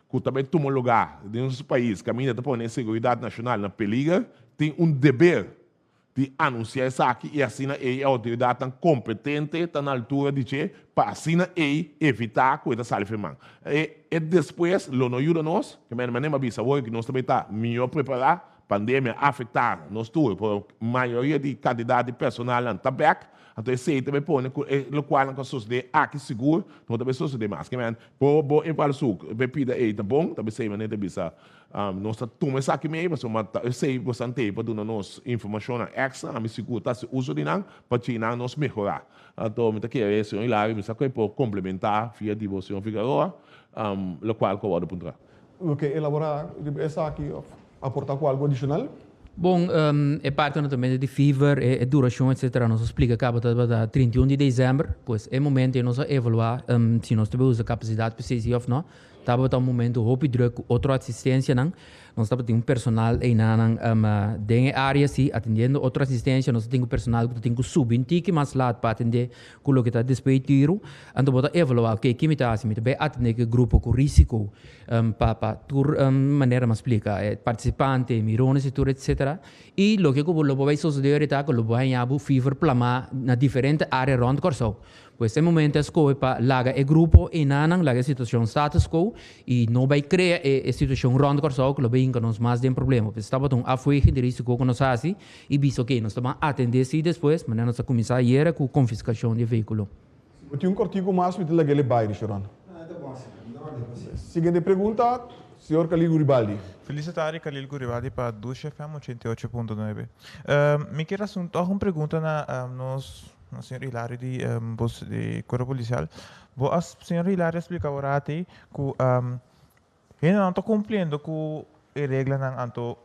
que também toma lugar de nosso país, que caminha para pôr a segurança nacional na perigo, tem um dever de anunciar isso aqui e assim a autoridade tão competente, está na altura de que, para assim evitar que isso saia firmando. E depois, não ajuda nós, que não avisa que nós também está melhor preparados, pandemia afetar nós todos, por maioria de candidatos de personal está back. Então, esse também põe o qual não sucede aqui seguro, não também sucede mais. Que man, por em Palsu, bebida é tá bom, também sei maneira de bisa, nós toma isso aqui mesmo, mas eu sei você tem para dar nos informação extra, a mim seguro tá se uso de não para tirar nos melhorar. Então, me tá que é isso, Hilário, me sabe por complementar via devoção Figueroa, o qual eu vou apontar. Ok, elaborar essa aqui aportar com algo adicional? Bom, é parte também de fever, é duração, etc. Nós explica que até 31 de dezembro, pois é momento de nós evaluar se nós temos a capacidade para ser ou não. Estava um momento roupa druk outra assistência não. Nós estamos tendo personal aí na área sim atendendo outra assistência. Nós temos personal que tem que subir que mais lá para atender com o que está despedido. Então bota evaluar que me está assim, bem atender que grupo com risco para maneira mais explica participante, mirones e tudo etc. E o que o vai suceder é que o vai haver fever plama na diferente área rond corso. Pois é momento é para laga o grupo e nanang laga situação status quo e não vai criar a situação rond corso que lo bem que nós mais tem problema. Pois estava tão afuera de risco que nós assim e visto que nós estamos atender se depois, mas nós começar a ir com confiscação de veículo. Eu tenho cortigo mais para legal ele bairro, Sharon. Seguinte pergunta, senhor Khalil Guribaldi. Felicitare Khalil Guribaldi para do FM 88.9. Me quero assunto uma pergunta na nós o senhor Hilário de Corpo Policial. O senhor Hilário explica agora que ele não está cumprindo com a regra não anto,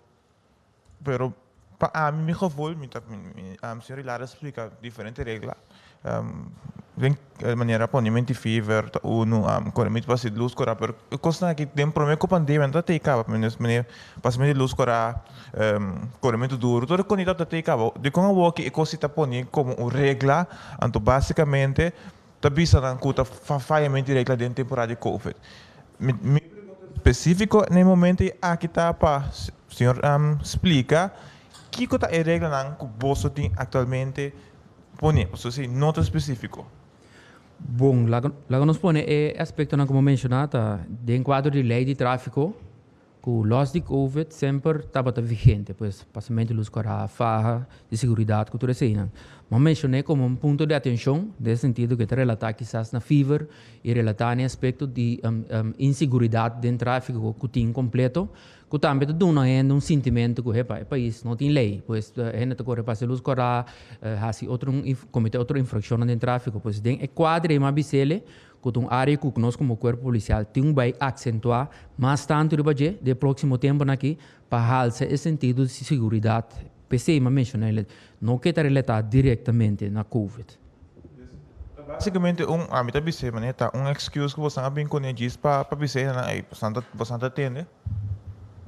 pero para mim me favor, o senhor Hilário explica diferente regra. maniera ponimento fever ta uno corremit pasi luz cora per costa que tem problema com pandemia tá te cava meneer pasi me luz cora corremento duro todo conita tá te cava de com o que cosita poni como regla anto basicamente tá bisa na cuta falhamento regla dentro temporada de covid me específico no momento aqui tá para senhor explica que cota é regla na que bolso tem atualmente pone ou seja nota específico. Bom, lá nos põe aspecto como mencionado, de quadro de lei de tráfico, que o loss de COVID sempre estava vigente, pois passamento de luz para a farra de segurança que tudo isso. Mas mencionei como um ponto de atenção, nesse sentido que relata quizás na fever e relatar no aspecto de insegurança dentro do tráfico que tem completo, que também dá um sentimento que o país não tem lei, pois a gente corre para luz para cometer outra infração dentro do tráfico, pois tem quadro e mabicele que uma área que nós como corpo policial tem vai acentuar mais tanto de próximo tempo aqui para halse esse sentido de segurança. Pensei, mas mencionei, não que está relatado diretamente na COVID. Basicamente, a mim também sei, mas tá excuse que você bem conhece para você bastante atende.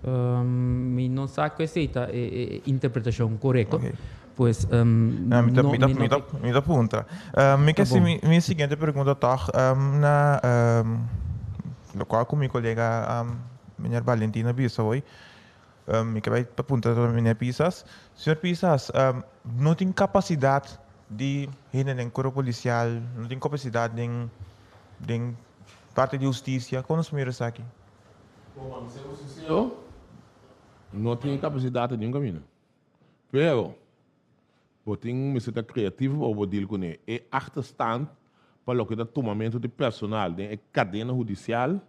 Não sei que essa é interpretação correta. Okay. Pois, me dá punta. Minha seguinte pergunta tá na qual com meu colega minha Valentina Bisa hoje. Me vai perguntar para minha Pisas. Senhor Pisas, não tem capacidade de ir em corpo policial, não tem capacidade de parte de justiça. Como se mira isso aqui? Não tem capacidade de nenhum caminho. Pero, você tem que ser criativo ou deal com ele. É achterstand para o que é tomamento de personal, de cadena judicial,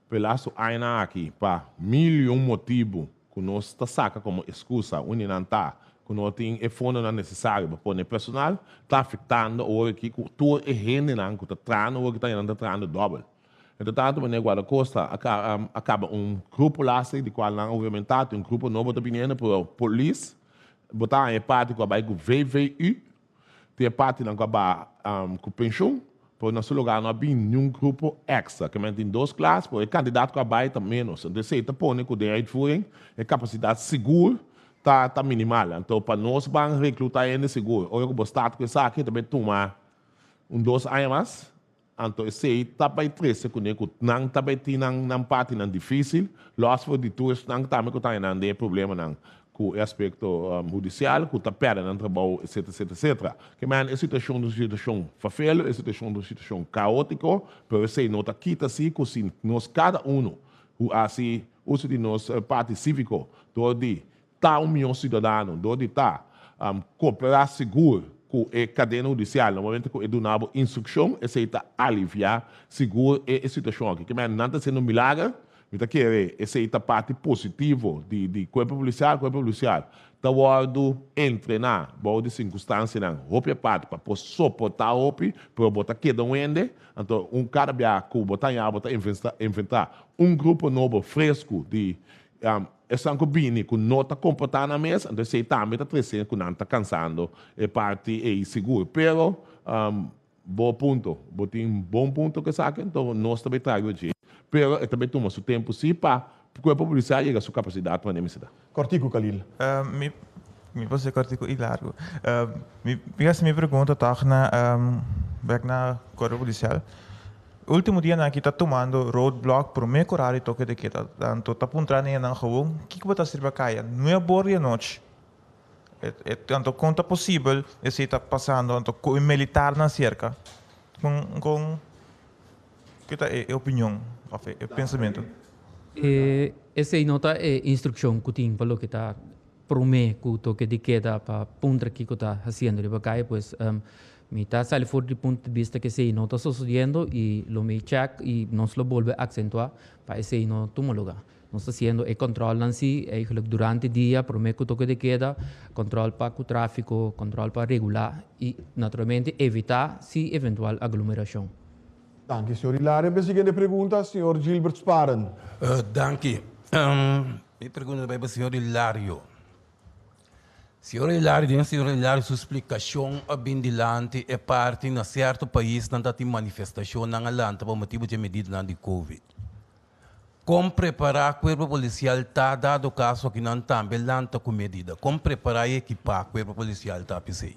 pela sua aina aqui, para milhão motivos que nós está saca como excusa, unanimidade, que não tem fundo necessário para pôr personal, está afetando o que tu é gente não que está trando ou que está trando dobro. Entretanto, o Guarda Costa acaba grupo lá, de qual não obviamente tem grupo novo de opinião para a polícia, botar em parte com o VVU, tem parte não com pensão, por nosso lugar não há nenhum grupo extra, que tem 2 classes, por candidato que vai está menos. Então, se está pondo com a uitvoering, a capacidade segura está minimal. Então, para nós, vamos recrutar ainda seguro. Ou o Estado que está aqui também tomar 2 anos mais. Então, se está para 3 segundos, não está para ter uma parte difícil, logo for de todos, não está para problema não. Com o aspecto judicial, que está perdendo no trabalho, etc, etc, etc. Que é uma situação fácil, é uma situação caótica, mas se não está quita assim, que nós cada assim, uso de nossa parte cívico, onde está 1 milhão de cidadãos, onde está cooperar seguro com a cadena judicial, no momento que é donado instrução, esse está aliviar seguro a situação aqui. Que não está sendo milagre, então, essa é a parte positiva de corpo policial, está guardando treinar, de circunstâncias, a parte para suportar a para botar cada ende. Então, cara que botar inventar grupo novo, fresco, de essa combine que não está comportando na mesa, então, você também está trazendo que não está cansando, a parte é seguro. Pero, bom ponto, tem bom ponto que sabe, então, nós também trazemos aqui. Pero também toma seu tempo sim para o corpo policial chegar a sua capacidade para a necessidade. Cortico, Khalil. Me pode ser cortico e largo. Me pergunta tá na corpo policial. Último dia aqui está tomando roadblock para o meu horário toque de queda. Então está apontando aí na rua. O que você está caia? Não é boa a noite. Então quanto é possível esse está passando com o militar na cerca com que é a opinião, é o pensamento. Essa aí nota é instrução que tem para o que está promete que o toque de queda para pontra que está fazendo de bacai, pois me está saindo fora do ponto de vista que sei não está sucedendo e lo me check e não se lo volve a acentuar para esse aí não toma lugar. Não está sendo e controlam se durante o dia promete que o toque de queda, controle para o tráfico, controle para regular e naturalmente evitar se eventual aglomeração. Dank senhor Hilário. A seguinte pergunta, senhor Gilbert Sparen. Dank. Minha pergunta vai para o senhor Hilário. Senhor Hilário, sua explicação a bindilante é parte de certo país não tem manifestação na alanta por motivo de medida de Covid. Como preparar o corpo policial está dado caso que não também lanta com medida? Como preparar e equipar o corpo policial está pensei?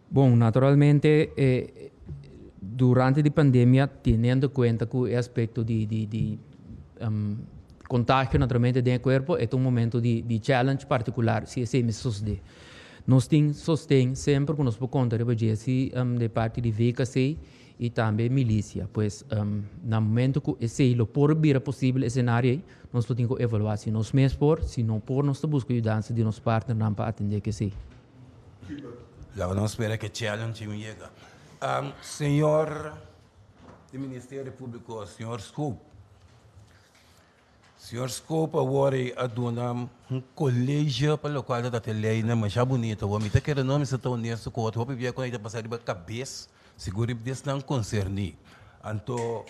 Bom, naturalmente, durante a pandemia, tendo em conta que o aspecto de contágio naturalmente dentro do corpo é um momento de challenge particular, se esse me sucede. Nós temos sempre que nós podemos contar de parte de VKC e também milícia, pois no momento que esse lo por vir possível esse cenário, nós podemos evaluar se nós mesmos se não por nós buscamos ajuda de nossos parceiros para atender que sim. Lá não espera que challenge chegue. Senhor do Ministério Público, senhor Scoop. Senhor Scoop, agora a dona colégio para o qual da lei não é bonito. O homem quer nome se tão honesto com o outro, via quando ele passar de cabeça, seguro que isso não concerne. Então,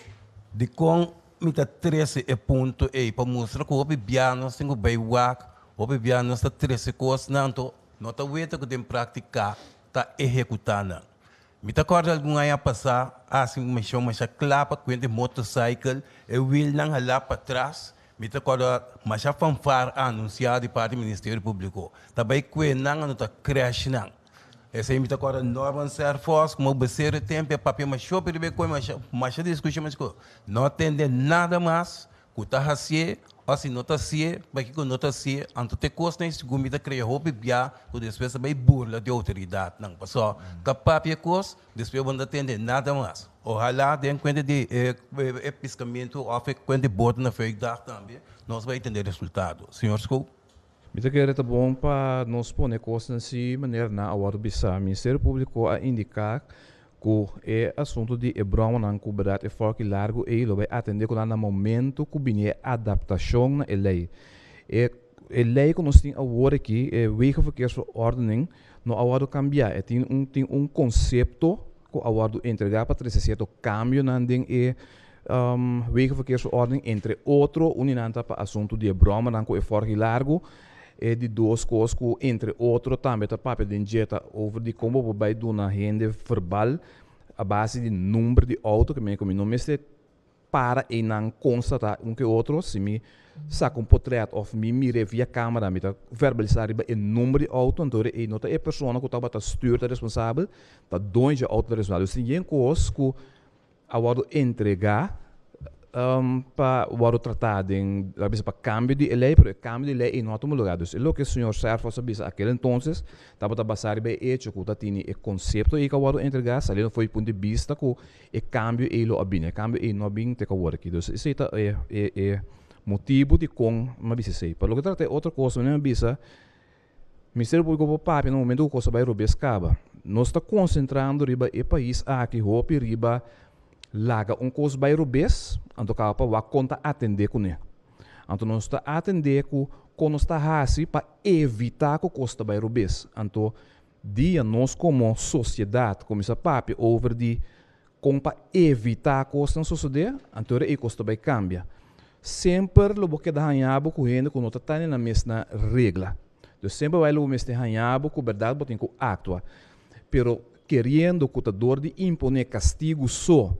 de com mita 13 ponto para mostrar que o piano tem o baiwak, o piano está 13 coisas, não está vendo que tem prática, está executando. Me acordo algum ano passar, assim me chama essa clapa com o motorcycle, eu will não lá para trás. Me acordo mas a fanfar anunciado parte do Ministério Público. Também que não está crash não. Esse aí me acordo Norman Serfos, como o tempo papel mas shopping de coi mas a discussão mas não atende nada mais, que está assim. Assim, nota se, porque com nota se, anto te costa em segundo me criar roupa bia, o depois também burla de autoridade, não passou. Capaz cos, depois não atende nada mais. Ojalá den conta de episcamento ou conta de bordo na feira também, nós vai entender resultado. Senhor Scoop. Me querer tá bom para nós pôr coisas assim maneira na hora bisa Ministério Público a indicar que é assunto de Hebron na cobertura é forte largo e ele vai atender com no momento que vier adaptação na lei. A lei que nós temos agora aqui é Wegenverkeersverordening, não agora cambiar. Tem conceito que agora entregar para trazer certo cambio na Wegenverkeersverordening, entre outros, uninanta para assunto de Hebron na é forte largo. De duas coisas que, entre outros, também está papel de injeta over de como vai dar na renda verbal a base de número de auto que me não me para e não constatar que outro se me saca portrait of me mire via câmera me verbalizar o número de auto então e nota é pessoa que estava a stuur responsável tá dois auto responsável se tem coisas que agora entregar para o tratado para cambio de lei, pero cambio de lei não é lugar. Então, o que o senhor Serfo sabia aquele então, estava a basar bem hecho que tinha o conceito e que o entregar, ali não foi ponto de vista que o cambio ele abine, cambio ele não abine te que aqui. Então, isso é motivo de com uma bicicleta. Para o que trata outra coisa, não é bisa. Ministério Público para no momento que a coisa vai robescaba, nós está concentrando riba o país aqui, hope riba laga coisa vai robes, então capa vai conta atender com ele. Então nós está atender com nós está assim para evitar que o custo vai robes. Então dia nós como sociedade começa papi over de como para evitar que coisa não suceder, então o custo vai cambiar. Sempre lo que dá hanhabo com gente que não está na mesma regra. Então sempre vai lo mesmo hanhabo com verdade botem com actua. Pero querendo que o dor de imponer castigo só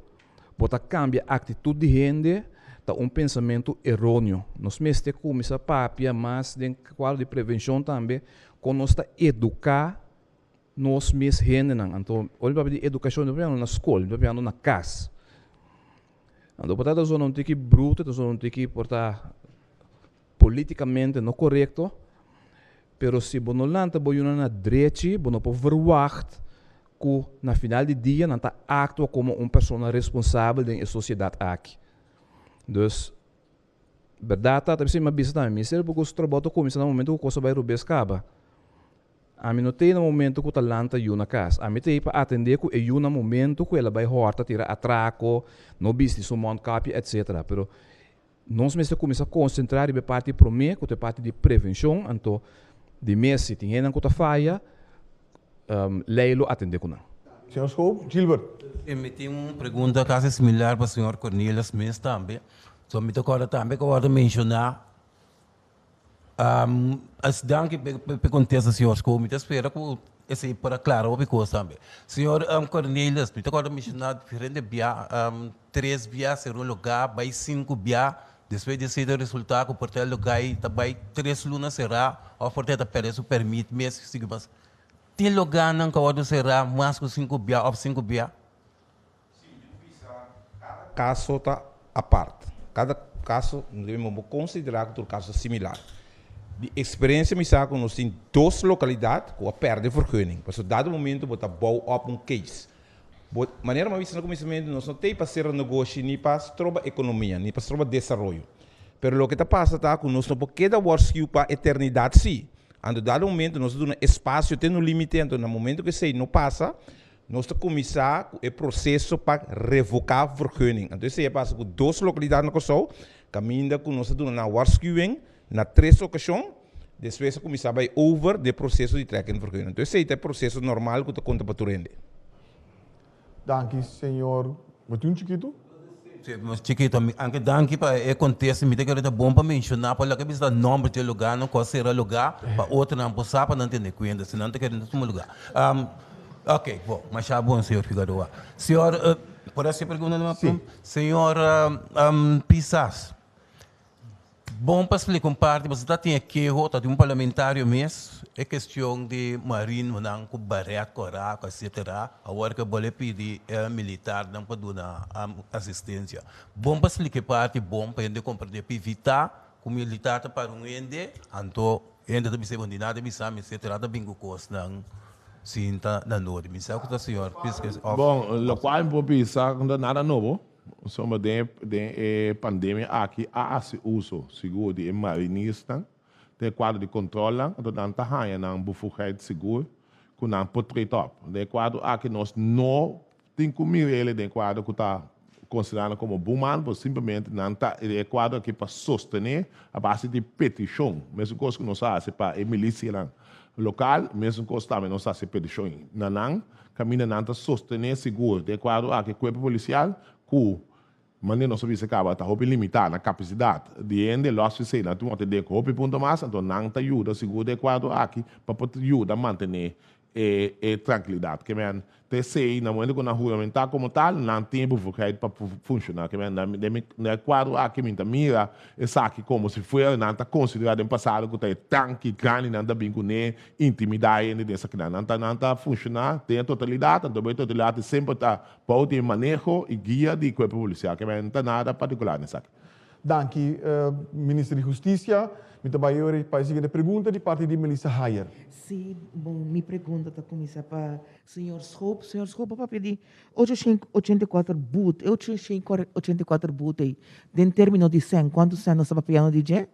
bota cambia a atitude de gente, tá pensamento errôneo. Nós mesmos começamos a papia, mas de qual de prevenção também, quando nós está educar nós mesmos gente não. Então, olha para a educação não na escola, não na casa. Então, portanto, nós não tem que bruto, nós não tem que portar politicamente não correto, pero se você não lanta boiuna na direita, você não pode verwacht que na final do dia não está atua como uma pessoa responsável da sociedade aqui. Então, verdade, talvez uma vez também, mas se você trabalha começa no momento que você vai roubar escapa. A mim não tem no momento que o talento é na casa. A mim tem para atender que é no momento que ela vai horta, tirar atraco, no business, um monte copy, etc. Pero nós mesmos começamos a concentrar em parte para mim, que é parte de prevenção, então de mês se tem gente que falha, leilo atender com ela. Senhor Scoop, Gilbert. Eu tenho uma pergunta quase similar para o senhor Cornelius Mendes também. Só me toca também que eu vou mencionar As danke pe contesta senhor como te espera que esse para claro o coisa também. Senhor Cornelius, me agora mencionado diferente via 3 via ser um lugar, vai 5 via depois de ser o resultado que portar lugar e também 3 lunas será ou portar da peça permite mesmo que mas tem lugar não que o será mais que 5 via ou 5 via. Caso está à parte. Cada caso devemos considerar que o caso é similar. De experiência me sabe que nós temos 2 localidades que perdem vergunning. Mas dado momento você bouw op um case. De maneira mais no começamento nós não tem para ser um negócio nem para trobar economia, nem para trobar desenvolvimento. Pero o que está passando é que nós não podemos work para a eternidade sim. Ando dado momento nós temos espaço, tem um limite, então no momento que sei não passa, nós temos que começar o processo para revocar vergunning. Então isso é passa com 2 localidades no Kosovo, caminho que nós temos na waarschuwing, na 3 ocasiões, depois começar a over o processo de trekking vergunning. Então esse é o processo normal que está conta para tu render. Danke, senhor. Wat doen, Chiquito? Mas Chiquito, anche danke para o contexto, me tem que é bom para mencionar, para que bisa nome de lugar, não qual será lugar, para outro não passar para não ter conta, senão tem que ir no lugar. Ok, bom, mas já bom, senhor Figueroa. Senhor, por essa pergunta, senhor Pisas, bom para explicar um parte, você está tem aqui, está de parlamentário mesmo, é questão de marinho, não com barreto, coraco, etc. Agora que vale pedir militar, não para dar assistência. Bom para explicar parte, bom para gente compreender, para evitar que o militar para um ende, então ende também se bandinado, etc. Da bingo costa não sinta na norte. Me sabe que o senhor bom, o qual é vou pensar quando nada novo. Somos de pandemia aqui há uso seguro de marinista, de quadro de controle, então não está ganhando na bufugheid seguro, com não portrait top. De quadro aqui nós não tem como ele de quadro que está considerado como bom, mas simplesmente não está de quadro aqui para sostener a base de petição, mesmo coisa que nós fazemos para a milícia local, mesmo coisa também nós fazemos petição, não caminha não está sostener seguro de quadro aqui corpo policial que maneira nós sabemos que está limitar na capacidade de ende loss we say na tu monte de copi ponto mais então não tá ajuda seguro de quadro aqui para poder ajudar a manter tranquilidade que men te sei na momento que na regulamentar como tal não tem bufugheid para funcionar que men na quadro aqui minta mira essa aqui como se foi não tá considerado em passado que tá tanque grande não tá bem com intimidade dessa que não tá funcionar tem a totalidade então a totalidade sempre tá pode manejo e guia de corpo policial que men tá nada particular nessa aqui. Danke, ministro de Justiça. Me trabalhei para a seguinte pergunta de parte de Melissa Hayer. Sim, bom, minha pergunta está começar para o senhor Schoop. Senhor Schoop, para pedir 884 boot, 884 boot aí. Em termos de 100, quantos anos está pagando de gente?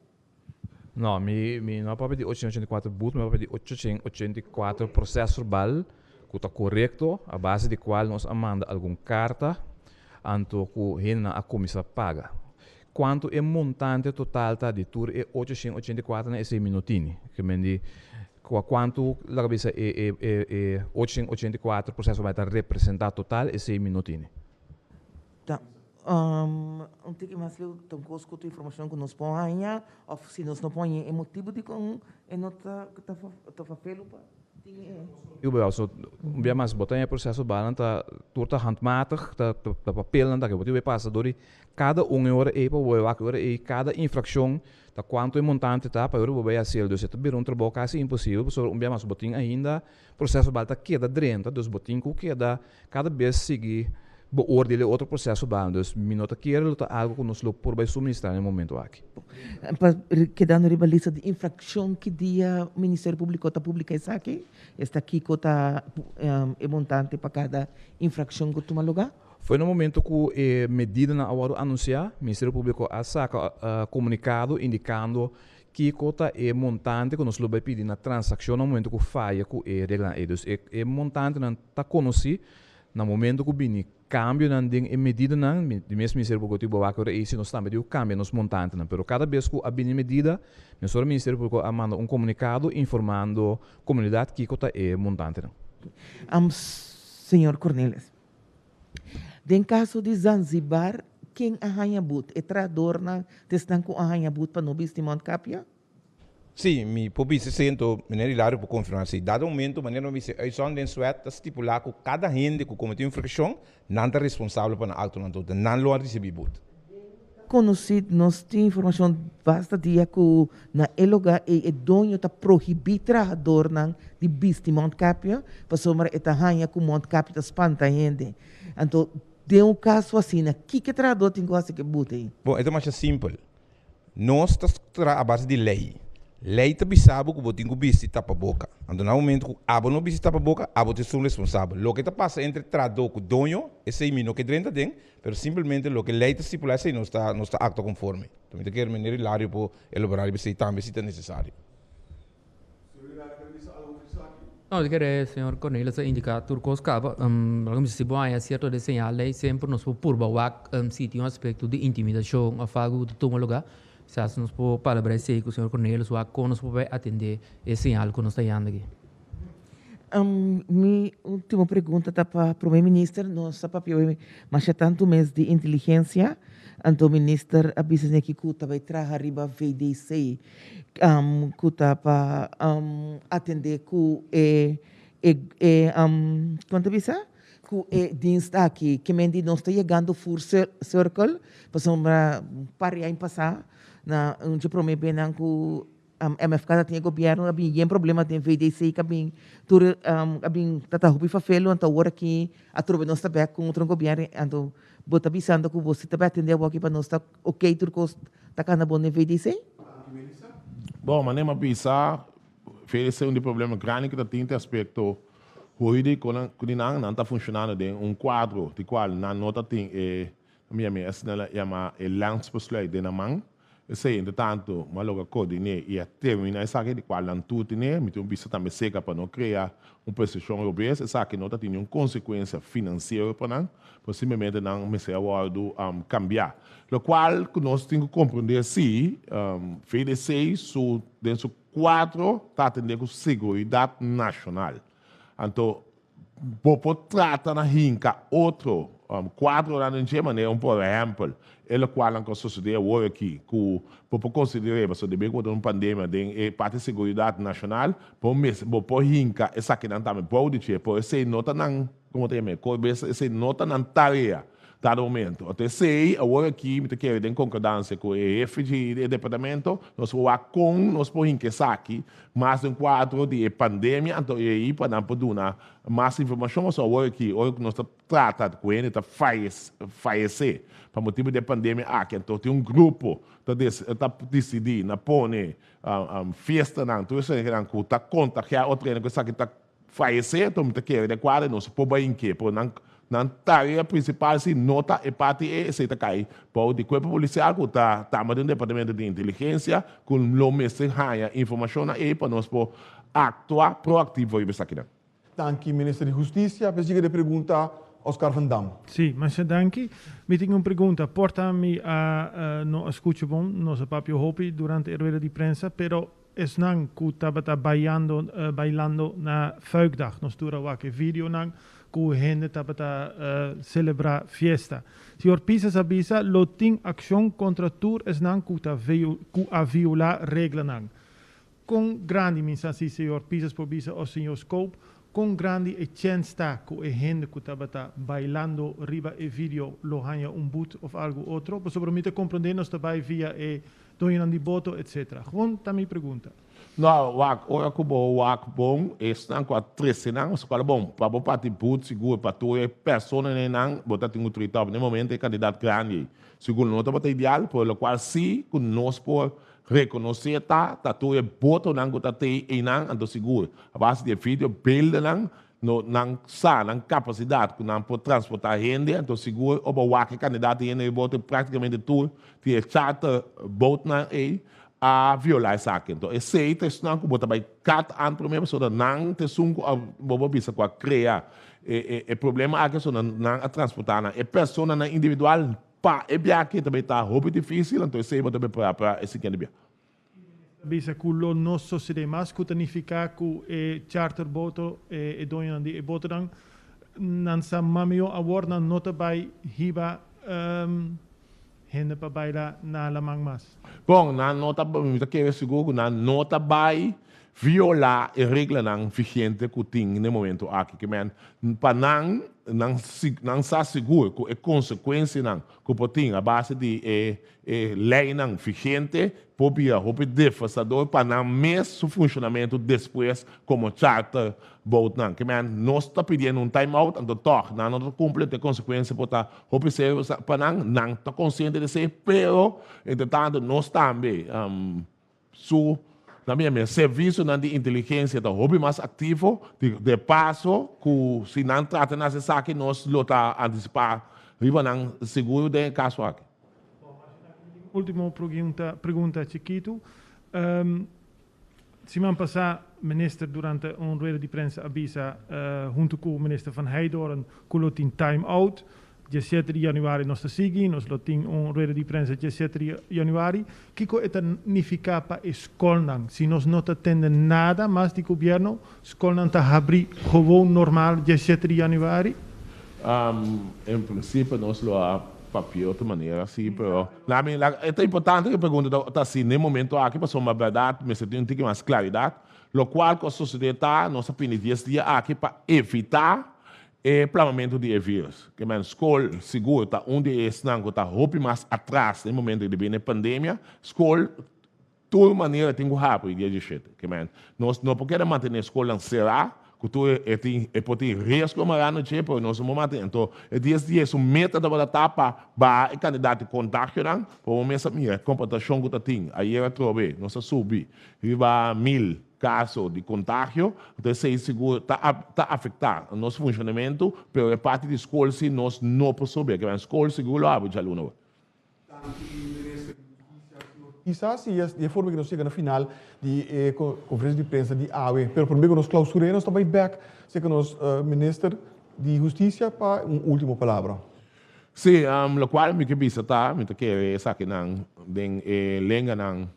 Não, não é para pedir 884 boot, mas para pedir 884 processo verbal, que está correto, a base de qual nós manda alguma carta, anto que a comissão paga. Quanto é montante total tá de tour é 884 na esse minutini que me di quanto la cabeça é 884 processo vai estar representar total esse minutini. Tá. Tem que mais eu tô com a informação que nós põe aí, ou se nós não põe é motivo de com é nota que tá papel para eu bedoel, so bem mais botar em processo balanta turta handmatig, da papel não da que você passa dori cada hora e para o hora e cada infração da quanto é montante tá para o vai ser do setor um trabalho quase impossível, so bem mais botin ainda processo balta que da drenta dos botin que da cada vez seguir beoordelen outro processo baan. Dus minuto keren luta algo que nos lo por vai suministrar no momento aqui. Quedando ribalista de infração que dia o Ministério Público está publicando isso aqui, está aqui que está montante para cada infração que toma lugar. Foi no momento que medida na hora anunciar, o Ministério Público a saca comunicado indicando que cota é montante que nos lo vai pedir na transação no momento que falha que é regla é. Dus é montante não está conhecido no momento que bini cambio nan ding e medida nan de mesmo Ministério Público tipo agora isso nós também o cambio nos montante nan pero cada vez que a bini medida o Ministério Público manda comunicado informando a comunidade que cota é montante nan. Senhor Cornelius, em caso de Zanzibar, quem arranha but é traidor na testan com arranha but para no bistimão capia? Sim, me pobise sento, meneer Hilário, por confirmar. Se dado momento, maneira me se uitzondering swet, dat estipular que cada gente que cometeu infração não está responsável por acto não todo, não lo recebi boot. Conhecido, nós temos informação basta dia que na eloga e dono está proibir trabalhador de bisti Mount Capio, para somar eta hanha com Mount Capio está espanta gente. Então, de caso assim, que trabalhador tem que botar? Bom, é mais simples. Nós estamos a base de lei. Lei está bisabo que botinho bisti tapa boca. Então, no momento que abo não bisti tapa boca, abo te são responsável. Lo que está passa entre trabalhador com dono, esse aí não que drenta tem, mas simplesmente lo que lei está estipulada não está acto conforme. Então, eu quero meneer Hilário para elaborar e também se é necessário. No, eu quero, senhor Cornelius, indicar turcos cava, se bom é certo de señalar sempre nos por bawak sítio um aspecto de intimidação, a fago de tomar lugar. Se nos por palavra sei que o senhor Cornelius o que nos pode atender esse sinal que nós está indo aqui. Minha última pergunta está para o primeiro-ministro. Nós sabemos mas já tanto mês de inteligência. Então, o ministro avisa que vai trazer arriba VDC, que está para atender quanto avisa? Que dienst aqui, que mendi nós está chegando full circle, para parar em passar. Na onde promete bem que MFK tinha governo, havia problema tem VDC que havia tur havia tata rubi fafelo, então agora aqui a tropa nós está bem com outro governo, então bota avisando que você está bem atender aqui para nós está ok turco está cana bom no VDC? Bom, mas nem pensar, VDC é um problema grande que tem aspecto hoje quando não está funcionando de quadro de qual não nota tem minha essa chama landsbesluit de na mão. Sei, entretanto, mas logo coordenar e terminar essa de qual não tudo né, me tem visto também seca para não criar posição europeia, essa que não tem nenhuma consequência financeira para não, possivelmente não me ser aguardo cambiar. O qual nós temos que compreender se VDC dentro 4 está atendendo com segurança nacional. Então, por tratar na rinca outro 4 anos de maneira por exemplo, ele qual não sucedeu hoje aqui, que por considerar que deve ter uma pandemia de parte de segurança nacional, por rinca essa que não também pode ter, por esse nota não, como tem esse nota não tarefa dado momento. Até sei agora aqui me quer em concordância com o FG do departamento, nós vamos por rinca aqui mais de quadro de pandemia, então aí para dar mais informação sobre agora aqui, hoje nós tratando com ele, está fallecer para motivo de pandemia aqui, então tem grupo está decidindo na pone festa não, então isso é que está contagiar outra que está fallecer, então me quer de quadro nós por bem que por não na tarefa principal se nota e parte esse está cai para o corpo policial que está no departamento de inteligência com o mestre ganha informação aí para nós por actuar proativo e aqui. Dank u, minister de Justiça. Precisa de pergunta Oscar Van Dam. Sim, mas danke. Me tenho uma pergunta. Porta-me a não escuto bom, nosso papel hopi durante a rueda de prensa, pero es não que estava bailando na Vuikdag. Nós tura aqui vídeo não que a gente estava celebrar fiesta. Senhor Pisas avisa, lo tem ação contra tur es não que a violar regra não. Com grande mensagem, senhor Pisas por visa o senhor Scope, com grande chance está que a gente que estava bailando riba e vídeo lo ganha boot ou algo outro, mas somente compreender nós também via doinan de boto, etc. Gewoon também pergunta. Não, o que bom, estão com a 13 anos, qual bom, para o partir boot seguro para tu é pessoa nem não, botar tem autoridade no momento é candidato grande, seguro não está ideal, por o qual se que nós por reconhecer tá tu é boto não que tá tem e não ando seguro, a base de vídeo build não sa não capacidade que não pode transportar gente, então seguro o que candidato gente boto praticamente tudo, tem charter boat na a violar essa aqui. Então, esse aí é não que bota vai cat an problema so não te sungo bobo bisa com criar e problema aqui so não a transportar na pessoa na individual pa e bia que também tá roubo difícil, então esse aí bota para esse que é bia. Bisa kulo no sucede mais que significa que charter boto e doinan de boto não sa mamio a warna nota by hiba hende pa baila na lamang mas. Bom, na nota ba que seguro na nota vai violar a regra não vigente que tem no momento aqui que men para não sa seguro que a consequência não que tem a base de lei não vigente pobia hope defassador para não mesmo funcionamento depois como charter boat não que men nós está pedindo time out and toch não cumpre a consequência para hope ser para não está consciente de ser pero entretanto nós também na minha serviço de inteligência da hobby mais ativo de passo que se não trata nessa saque nós lutar antecipar riba não seguro de caso aqui. Última pergunta chiquito. Semana passada, minister durante uma rueda de prensa avisa junto com o ministro Van Heidoren que ele tem time out. 17 de januari nós seguimos, nós temos uma rueda de prensa 17 de januari. O que isso significa para a escola? Se nós não temos nada mais de governo, a escola está abrir gewoon normal 17 de januari? Em princípio, nós lo papel de outra maneira, sim, mas é importante que a pergunta está assim, no momento aqui, para uma verdade, mas tem que ter mais claridade, o qual a sociedade está, nós apenas 10 dias aqui para evitar o planejamento de vírus. Que a escola, seguro, está onde está roupa mais atrás, no momento de a pandemia, escola, toda maneira tem que rápido, dia de jeito. Nós não podemos manter a escola encerrada, que tu pode ter risco de no tempo, nós não manter. Então, esses dias, o método da tapa, para o candidato de contágio, para o mesmo a computação que tem, aí era trobe, nós subimos, riba 1000 casos de contágio, então, se seguro está afetado o nosso funcionamento, mas a parte de escola, se nós não podemos subir, que a escola seguro abre de aluno. Quizás de forma que nós chegamos no final de conferência de prensa de AWE, mas primeiro que nós clausuremos, também back, se que nós ministro de Justiça para uma última palavra. Sim, o qual me que bisa tá, me que essa que não den língua não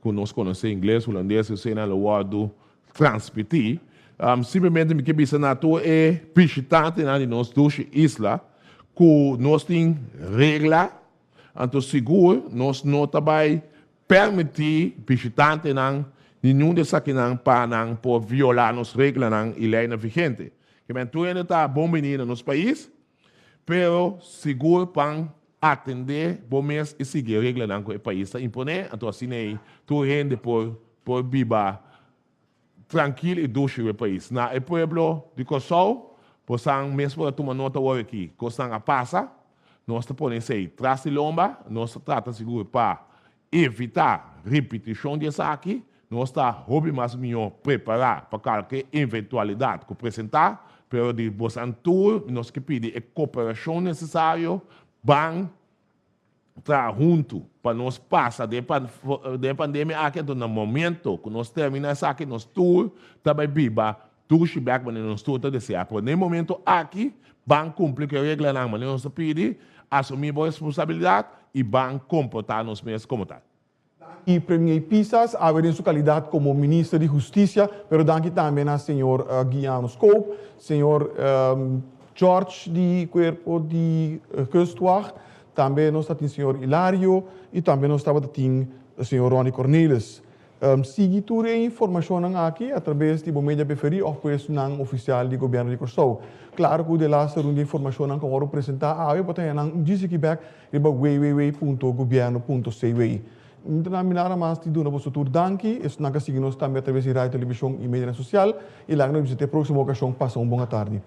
que nós conhecemos inglês, holandês, eu sei na o word transmitir, simplesmente me que bisa na tua visitante na de nós duas islas, que nós tem regra, então seguro nós não também permitir visitante não nenhum dessa que não para não por violar as regras não e lei vigente. Que men tu ainda está bom menino nos país, pero seguro para atender bom mês e seguir regras não que o país está imponer, então assim aí tu rende por viver tranquilo e doce o país. Na o pueblo de Kosovo, possam mesmo para tomar nota hoje aqui, costam a passa, nós podemos aí traz de lomba, nós trata seguro para evitar repetição dessa aqui, nós está hobby mais melhor preparar para qualquer eventualidade que apresentar, pero de bosan tour, nós que pedir a cooperação necessária, bang, estar junto para nós passar de pandemia aqui, no momento que nós terminamos aqui, nós tour, também biba, tudo back, mas nós tour está desejar, por no momento aqui, bang cumprir a regra não, mas nós pedir assumir a responsabilidade e vão comportar-nos mesmo como tal. E Premier Pisas, a ver em sua qualidade como ministro de Justiça, pero danke também ao senhor Guilherme Scope, senhor George de Corpo de Kustwacht, também nós temos o senhor Hilario e também nós temos o senhor Ronnie Cornelis. Sigue toda a informação aqui através de media preferido ou pois não oficial do governo de Kosovo. Claro que de lá será uma informação que eu vou apresentar a eu botar não diz que back riba www.governo.cw. Então na mais de dona você tur danke, es não que seguir nós também através de rádio, televisão e mídia social e lá nos visite próxima ocasião passa uma boa tarde.